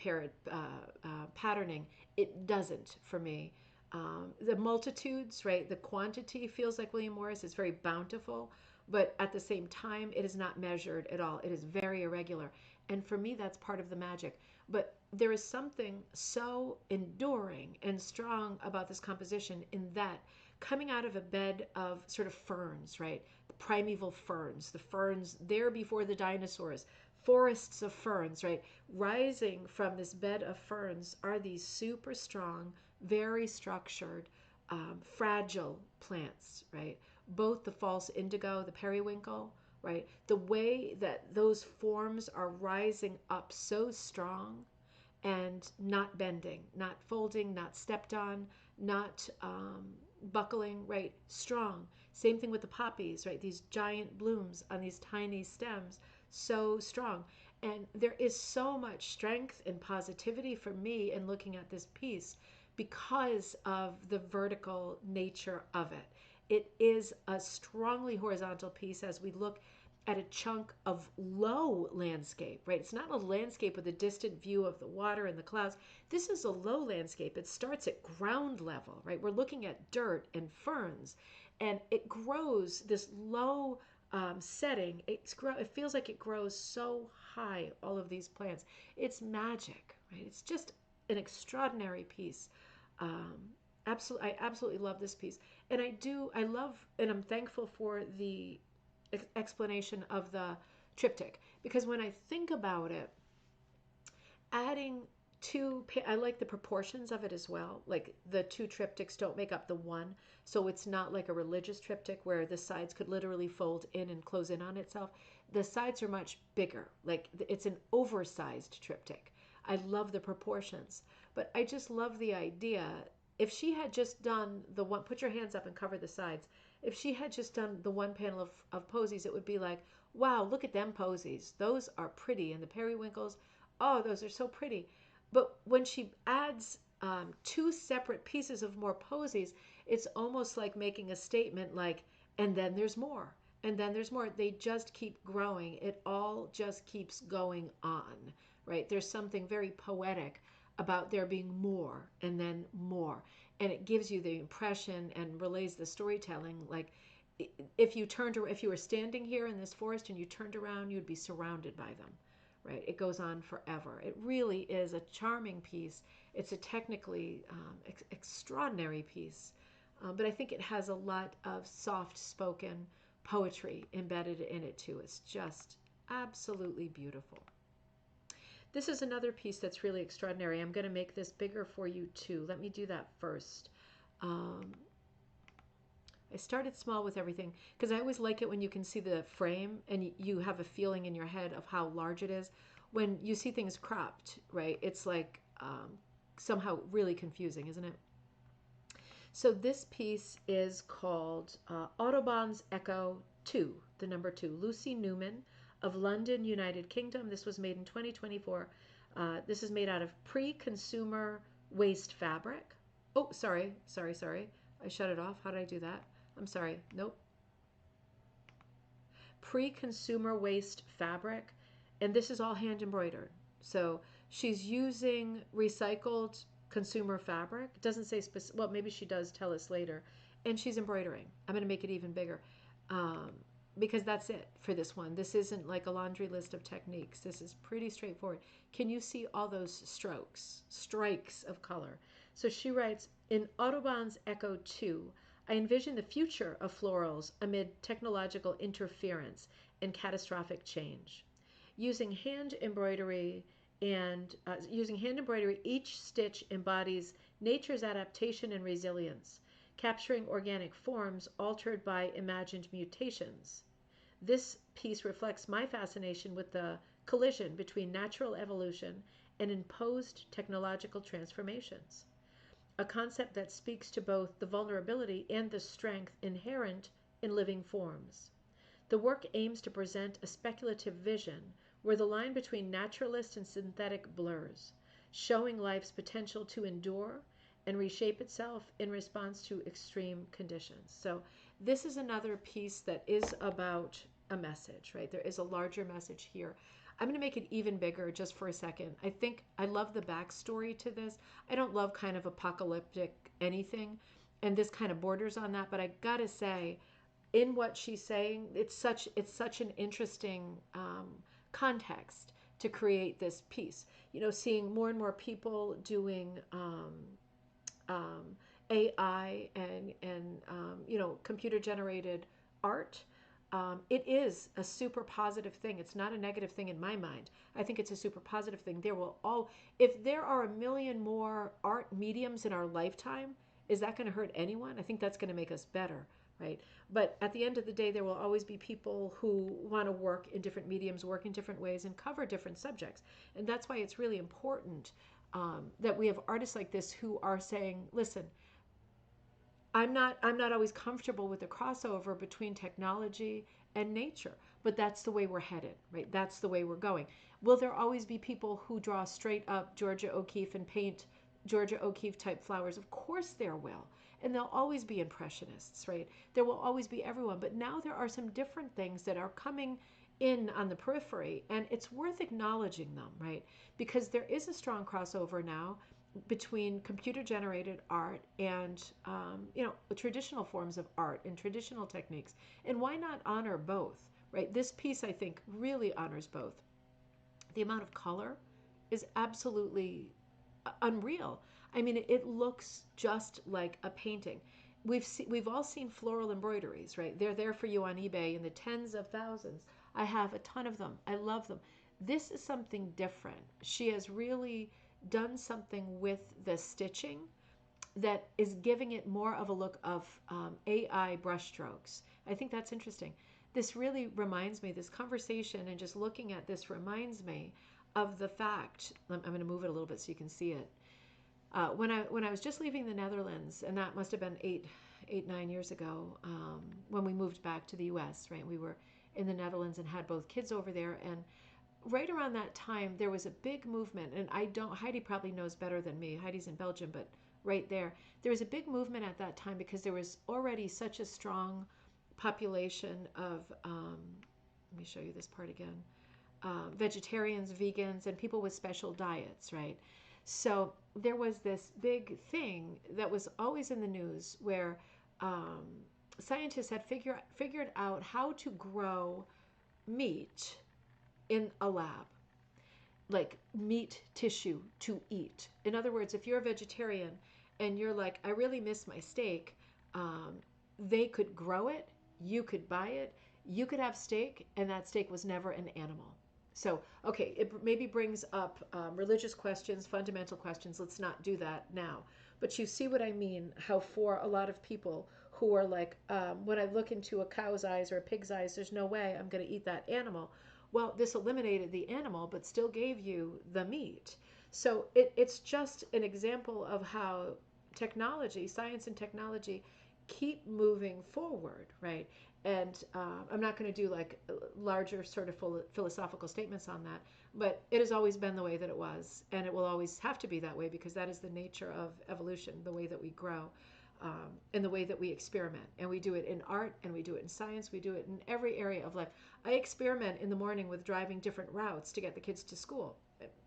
patterning. It doesn't for me. The multitudes, right? The quantity feels like William Morris. It's very bountiful, but at the same time, it is not measured at all. It is very irregular. And for me, that's part of the magic. But there is something so enduring and strong about this composition in that coming out of a bed of sort of ferns, right? The primeval ferns, the ferns there before the dinosaurs, forests of ferns, right? Rising from this bed of ferns are these super strong, very structured, fragile plants, right? Both the false indigo, the periwinkle, right? The way that those forms are rising up so strong and not bending, not folding, not stepped on, not buckling, right? Strong. Same thing with the poppies, right? These giant blooms on these tiny stems, so strong. And there is so much strength and positivity for me in looking at this piece because of the vertical nature of it. It is a strongly horizontal piece as we look at a chunk of low landscape, right? It's not a landscape with a distant view of the water and the clouds. This is a low landscape. It starts at ground level, right? We're looking at dirt and ferns, and it grows this low setting. It feels like it grows so high, all of these plants. It's magic, right? It's just an extraordinary piece. Um, I absolutely love this piece. And I love, and I'm thankful for the explanation of the triptych, because when I think about it, adding two, I like the proportions of it as well. Like the two triptychs don't make up the one, so it's not like a religious triptych where the sides could literally fold in and close in on itself. The sides are much bigger, like it's an oversized triptych. I love the proportions, but I just love the idea. If she had just done the one, put your hands up and cover the sides. If she had just done the one panel of posies, it would be like, wow, look at them posies. Those are pretty. And the periwinkles, oh, those are so pretty. But when she adds two separate pieces of more posies, it's almost like making a statement like, and then there's more. And then there's more. They just keep growing. It all just keeps going on, right? There's something very poetic about there being more and then more. And it gives you the impression and relays the storytelling like if you were standing here in this forest and you turned around, you'd be surrounded by them, right? It goes on forever. It really is a charming piece. It's a technically extraordinary piece, but I think it has a lot of soft-spoken poetry embedded in it too. It's just absolutely beautiful. This is another piece that's really extraordinary. I'm going to make this bigger for you too. Let me do that first. Um, I started small with everything because I always like it when you can see the frame and you have a feeling in your head of how large it is. When you see things cropped, right, it's like somehow really confusing, isn't it? So this piece is called Audubon's Echo 2, the number 2. Lucy Newman of London, United Kingdom. This was made in 2024. This is made out of pre-consumer waste fabric. Oh, sorry. I shut it off. How did I do that? I'm sorry. Nope. Pre-consumer waste fabric. And this is all hand embroidered. So she's using recycled consumer fabric. It doesn't say specific. Well, maybe she does tell us later. And she's embroidering. I'm going to make it even bigger. Because that's it for this one. This isn't like a laundry list of techniques. This is pretty straightforward. Can you see all those strikes of color? So she writes, in Audubon's Echo 2, I envision the future of florals amid technological interference and catastrophic change. Using hand embroidery, each stitch embodies nature's adaptation and resilience, capturing organic forms altered by imagined mutations. This piece reflects my fascination with the collision between natural evolution and imposed technological transformations, a concept that speaks to both the vulnerability and the strength inherent in living forms. The work aims to present a speculative vision where the line between naturalist and synthetic blurs, showing life's potential to endure and reshape itself in response to extreme conditions. So this is another piece that is about a message, right? There is a larger message here. I'm going to make it even bigger just for a second. I think I love the backstory to this. I don't love kind of apocalyptic anything, and this kind of borders on that, but I gotta say, in what she's saying, it's such an interesting context to create this piece. You know, seeing more and more people doing AI and computer generated art. It is a super positive thing. It's not a negative thing in my mind. I think it's a super positive thing. If there are a million more art mediums in our lifetime, is that going to hurt anyone? I think that's going to make us better, right? But at the end of the day, there will always be people who want to work in different mediums, work in different ways, and cover different subjects. And that's why it's really important that we have artists like this who are saying, listen, I'm not always comfortable with the crossover between technology and nature, but that's the way we're headed, right? That's the way we're going. Will there always be people who draw straight up Georgia O'Keeffe and paint Georgia O'Keeffe type flowers? Of course there will. And there'll always be impressionists, right? There will always be everyone. But now there are some different things that are coming in on the periphery, and it's worth acknowledging them, right? Because there is a strong crossover now between computer generated art and traditional forms of art and traditional techniques. And why not honor both, right? This piece, I think, really honors both. The amount of color is absolutely unreal. I mean, it looks just like a painting. We've all seen floral embroideries, right? They're there for you on eBay in the tens of thousands. I have a ton of them. I love them. This is something different. She has really done something with the stitching that is giving it more of a look of AI brushstrokes. I think that's interesting. This really reminds me, this conversation and just looking at this reminds me of the fact, I'm going to move it a little bit so you can see it. When I was just leaving the Netherlands, and that must have been 9 years ago, when we moved back to the U.S., right? We were in the Netherlands and had both kids over there. And right around that time, there was a big movement, and Heidi probably knows better than me. Heidi's in Belgium, but right there was a big movement at that time because there was already such a strong population of, let me show you this part again, vegetarians, vegans, and people with special diets, right? So there was this big thing that was always in the news where scientists had figured out how to grow meat in a lab, like meat tissue to eat. In other words, if you're a vegetarian and you're like, I really miss my steak, they could grow it, you could buy it, you could have steak, and that steak was never an animal. So, okay, it maybe brings up religious questions, fundamental questions. Let's not do that now. But you see what I mean, how for a lot of people who are like, when I look into a cow's eyes or a pig's eyes, there's no way I'm going to eat that animal. Well, this eliminated the animal, but still gave you the meat. So it's just an example of how technology, science and technology, keep moving forward, right? And I'm not going to do like larger sort of philosophical statements on that, but it has always been the way that it was, and it will always have to be that way because that is the nature of evolution, the way that we grow, and the way that we experiment. And we do it in art, and we do it in science, we do it in every area of life. I experiment in the morning with driving different routes to get the kids to school.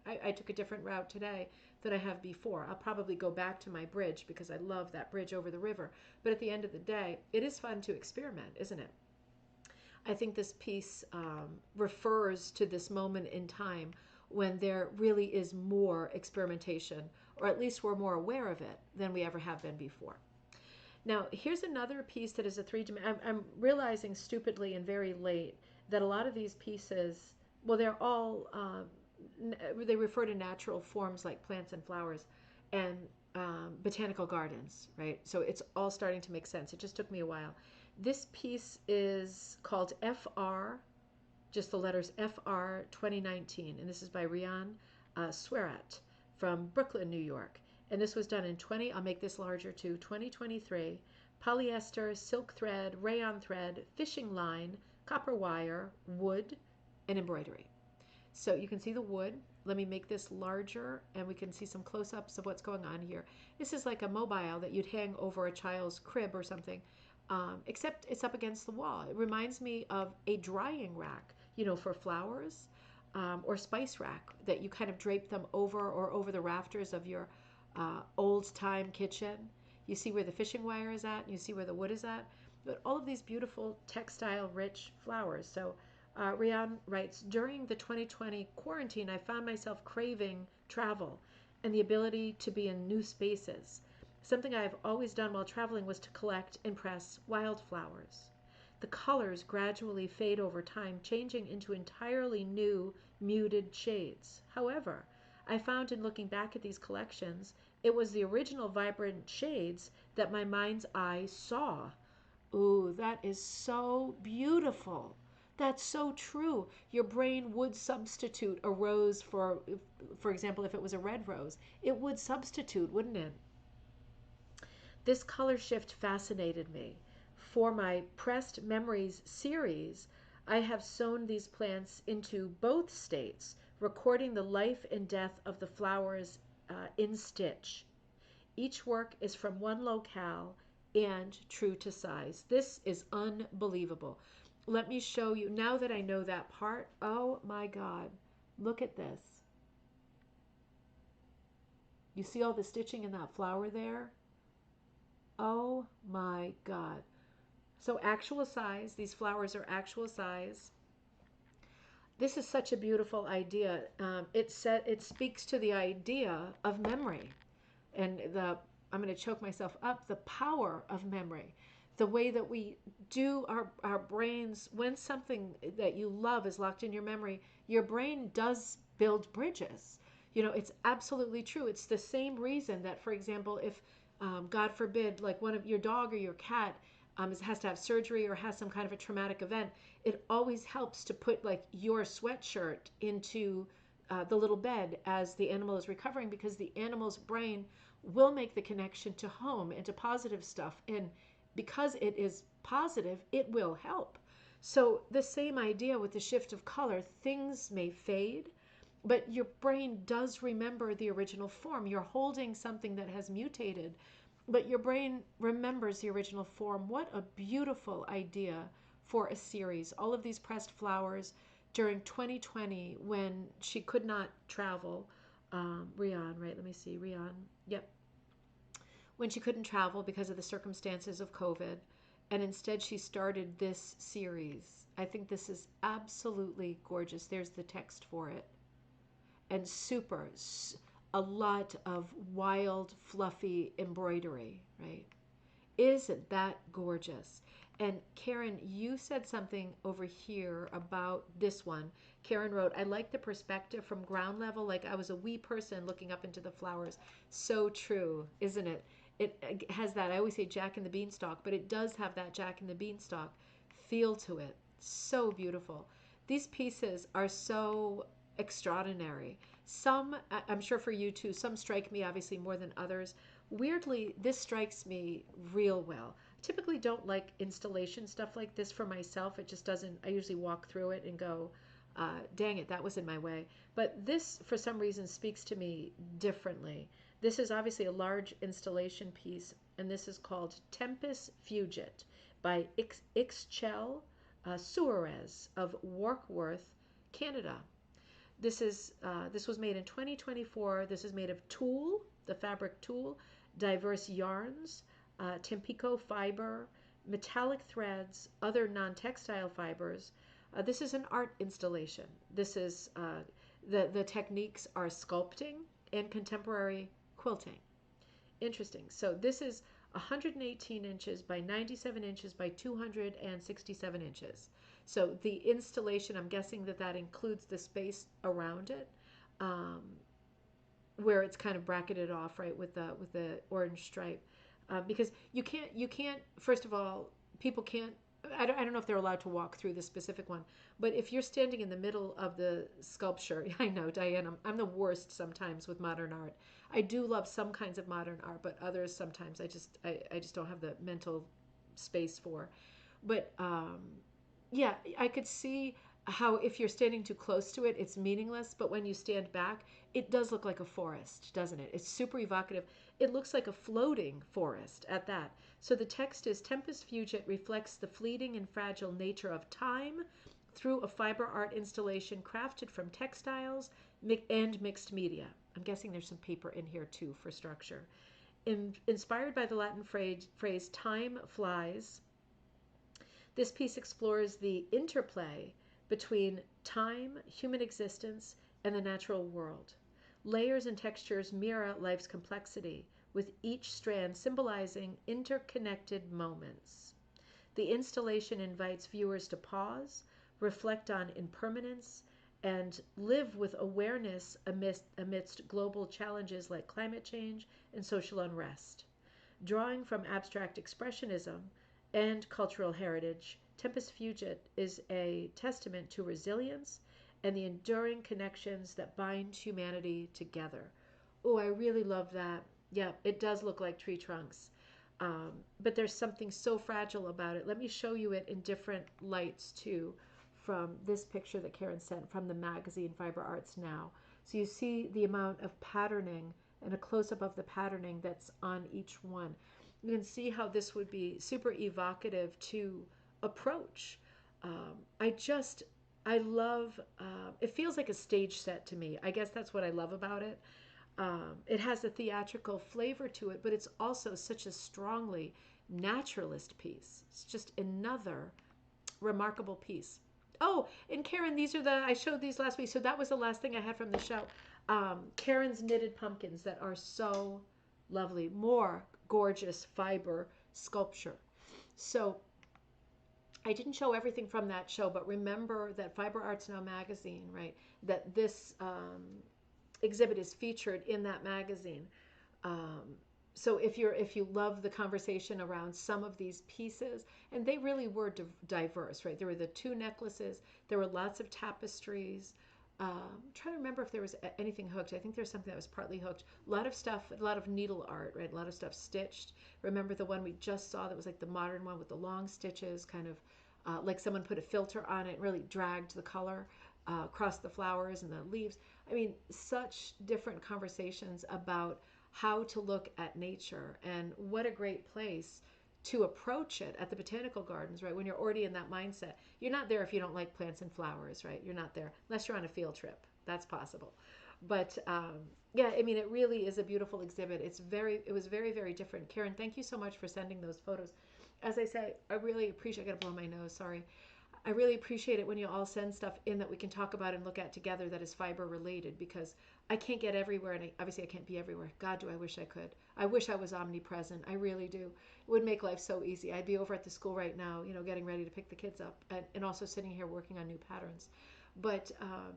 I took a different route today than I have before. I'll probably go back to my bridge because I love that bridge over the river. But at the end of the day, it is fun to experiment, isn't it? I think this piece refers to this moment in time when there really is more experimentation, or at least we're more aware of it than we ever have been before. Now, here's another piece that is a three-dimensional. I'm realizing stupidly and very late that a lot of these pieces, well, they're all they refer to natural forms like plants and flowers and botanical gardens, right? So it's all starting to make sense. It just took me a while. This piece is called FR, just the letters FR 2019, and this is by Rian Swerat from Brooklyn, New York. And this was done in I'll make this larger too, 2023, polyester, silk thread, rayon thread, fishing line, copper wire, wood, and embroidery. So you can see the wood. Let me make this larger and we can see some close-ups of what's going on here. This is like a mobile that you'd hang over a child's crib or something, except it's up against the wall. It reminds me of a drying rack, for flowers, or spice rack that you kind of drape them over or over the rafters of your old-time kitchen. You see where the fishing wire is at, and you see where the wood is at. But all of these beautiful textile-rich flowers. So Rian writes, during the 2020 quarantine, I found myself craving travel and the ability to be in new spaces. Something I've always done while traveling was to collect and press wildflowers. The colors gradually fade over time, changing into entirely new, muted shades. However, I found in looking back at these collections, it was the original vibrant shades that my mind's eye saw. Ooh, that is so beautiful. That's so true. Your brain would substitute a rose for example, if it was a red rose, it would substitute, wouldn't it? This color shift fascinated me. For my Pressed Memories series, I have sewn these plants into both states, recording the life and death of the flowers in stitch. Each work is from one locale and true to size. This is unbelievable. Let me show you, now that I know that part, oh my God, look at this. You see all the stitching in that flower there? Oh my God. So actual size, these flowers are actual size. This is such a beautiful idea. It speaks to the idea of memory and I'm going to choke myself up, the power of memory, the way that we do our brains, when something that you love is locked in your memory, your brain does build bridges. It's absolutely true. It's the same reason that, for example, if God forbid, like one of your dog or your cat has to have surgery or has some kind of a traumatic event, it always helps to put like your sweatshirt into the little bed as the animal is recovering, because the animal's brain will make the connection to home and to positive stuff. And because it is positive, it will help. So the same idea with the shift of color, things may fade, but your brain does remember the original form. You're holding something that has mutated, but your brain remembers the original form. What a beautiful idea for a series. All of these pressed flowers during 2020 when she could not travel. Rian, right? Let me see. Rian. Yep. When she couldn't travel because of the circumstances of COVID. And instead she started this series. I think this is absolutely gorgeous. There's the text for it. And a lot of wild, fluffy embroidery, right? Isn't that gorgeous? And Karen, you said something over here about this one. Karen wrote, I like the perspective from ground level, like I was a wee person looking up into the flowers. So true, isn't it? It has that, I always say Jack and the Beanstalk, but it does have that Jack and the Beanstalk feel to it. So beautiful. These pieces are so extraordinary. Some, I'm sure for you too, some strike me obviously more than others. Weirdly, this strikes me real well. Typically don't like installation stuff like this for myself. It just doesn't, I usually walk through it and go, dang it, that was in my way. But this, for some reason, speaks to me differently. This is obviously a large installation piece, and this is called Tempus Fugit by Ixchel Suarez of Warkworth, Canada. This was made in 2024. This is made of tulle, the fabric tulle, diverse yarns, Tampico fiber, metallic threads, other non-textile fibers. This is an art installation. This is the techniques are sculpting and contemporary quilting. Interesting. So this is 118 inches by 97 inches by 267 inches. So the installation, I'm guessing that includes the space around it, where it's kind of bracketed off, right, with the orange stripe, because you can't. First of all, people can't. I don't know if they're allowed to walk through the specific one, but if you're standing in the middle of the sculpture, I know, Diane, I'm the worst sometimes with modern art. I do love some kinds of modern art, but others sometimes I just don't have the mental space for. But yeah, I could see how if you're standing too close to it, it's meaningless. But when you stand back, it does look like a forest, doesn't it? It's super evocative. It looks like a floating forest at that. So the text is Tempus Fugit reflects the fleeting and fragile nature of time through a fiber art installation crafted from textiles and mixed media. I'm guessing there's some paper in here too for structure. Inspired by the Latin phrase time flies, this piece explores the interplay between time, human existence, and the natural world. Layers and textures mirror life's complexity, with each strand symbolizing interconnected moments. The installation invites viewers to pause, reflect on impermanence, and live with awareness amidst global challenges like climate change and social unrest. Drawing from abstract expressionism and cultural heritage, Tempus Fugit is a testament to resilience and the enduring connections that bind humanity together. Oh, I really love that. Yeah, it does look like tree trunks. But there's something so fragile about it. Let me show you it in different lights too, from this picture that Karen sent from the magazine Fiber Arts Now. So you see the amount of patterning and a close-up of the patterning that's on each one. You can see how this would be super evocative to approach. I just, I love, it feels like a stage set to me. I guess that's what I love about it. It has a theatrical flavor to it, but it's also such a strongly naturalist piece. It's just another remarkable piece. Oh, and Karen, these are I showed these last week. So that was the last thing I had from the show. Karen's knitted pumpkins that are so lovely. More gorgeous fiber sculpture. So I didn't show everything from that show, but remember that Fiber Arts Now magazine, right? That this exhibit is featured in that magazine. Um, so if you love the conversation around some of these pieces, and they really were diverse, right? There were the two necklaces. There were lots of tapestries. I'm trying to remember if there was anything hooked. I think there's something that was partly hooked. A lot of stuff, a lot of needle art, right? A lot of stuff stitched. Remember the one we just saw that was like the modern one with the long stitches, kind of like someone put a filter on it and really dragged the color across the flowers and the leaves. I mean, such different conversations about how to look at nature, and what a great place to approach it at the Botanical Gardens, right? When you're already in that mindset. You're not there if you don't like plants and flowers, right? You're not there unless you're on a field trip. That's possible. But yeah, I mean, it really is a beautiful exhibit. It was very, very different. Karen, thank you so much for sending those photos. As I say, I really appreciate, I gotta blow my nose, sorry. I really appreciate it when you all send stuff in that we can talk about and look at together that is fiber related, because I can't get everywhere, and obviously I can't be everywhere. God, do I wish I could. I wish I was omnipresent. I really do. It would make life so easy. I'd be over at the school right now, getting ready to pick the kids up, and also sitting here working on new patterns. But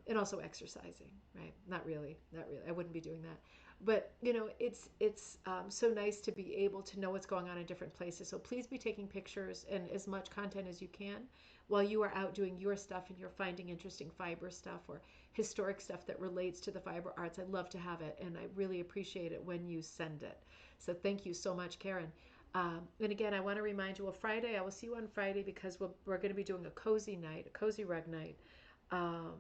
and also exercising, right? Not really, not really. I wouldn't be doing that. But it's so nice to be able to know what's going on in different places. So please be taking pictures and as much content as you can while you are out doing your stuff and you're finding interesting fiber stuff or historic stuff that relates to the fiber arts. I'd love to have it, and I really appreciate it when you send it. So thank you so much, Karen. And again, I want to remind you, Friday, I will see you on Friday, because we're going to be doing a cozy night, a cozy rug night. I'm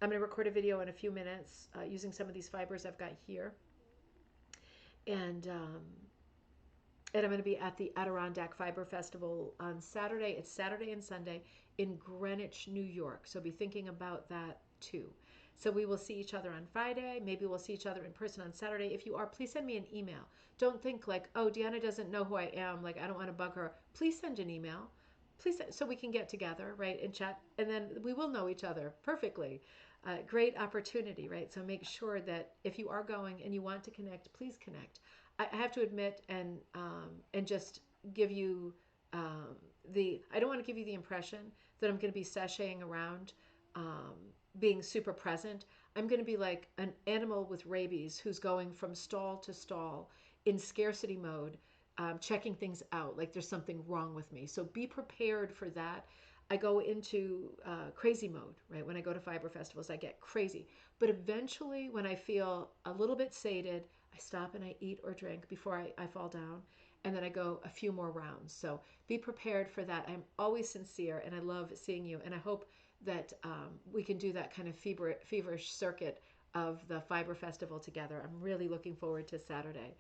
going to record a video in a few minutes using some of these fibers I've got here. And I'm going to be at the Adirondack Fiber Festival on Saturday. It's Saturday and Sunday in Greenwich, New York. So be thinking about that too. So we will see each other on Friday. Maybe we'll see each other in person on Saturday. If you are, please send me an email. Don't think like, oh, Deanna doesn't know who I am. Like, I don't want to bug her. Please send an email. Please, so we can get together, right, and chat. And then we will know each other perfectly. Great opportunity, right? So make sure that if you are going and you want to connect, please connect. I have to admit and just give you I don't want to give you the impression that I'm going to be sashaying around being super present. I'm going to be like an animal with rabies who's going from stall to stall in scarcity mode, checking things out like there's something wrong with me. So be prepared for that. I go into crazy mode, right? When I go to fiber festivals, I get crazy. But eventually, when I feel a little bit sated, I stop and I eat or drink before I fall down. And then I go a few more rounds. So be prepared for that. I'm always sincere, and I love seeing you. And I hope that we can do that kind of feverish circuit of the Fiber Festival together. I'm really looking forward to Saturday.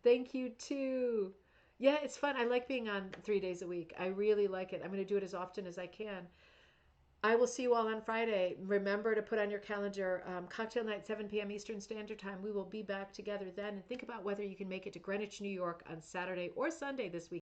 Thank you, too. Yeah, it's fun. I like being on 3 days a week. I really like it. I'm going to do it as often as I can. I will see you all on Friday. Remember to put on your calendar cocktail night, 7 p.m. Eastern Standard Time. We will be back together then. And think about whether you can make it to Greenwich, New York on Saturday or Sunday this week.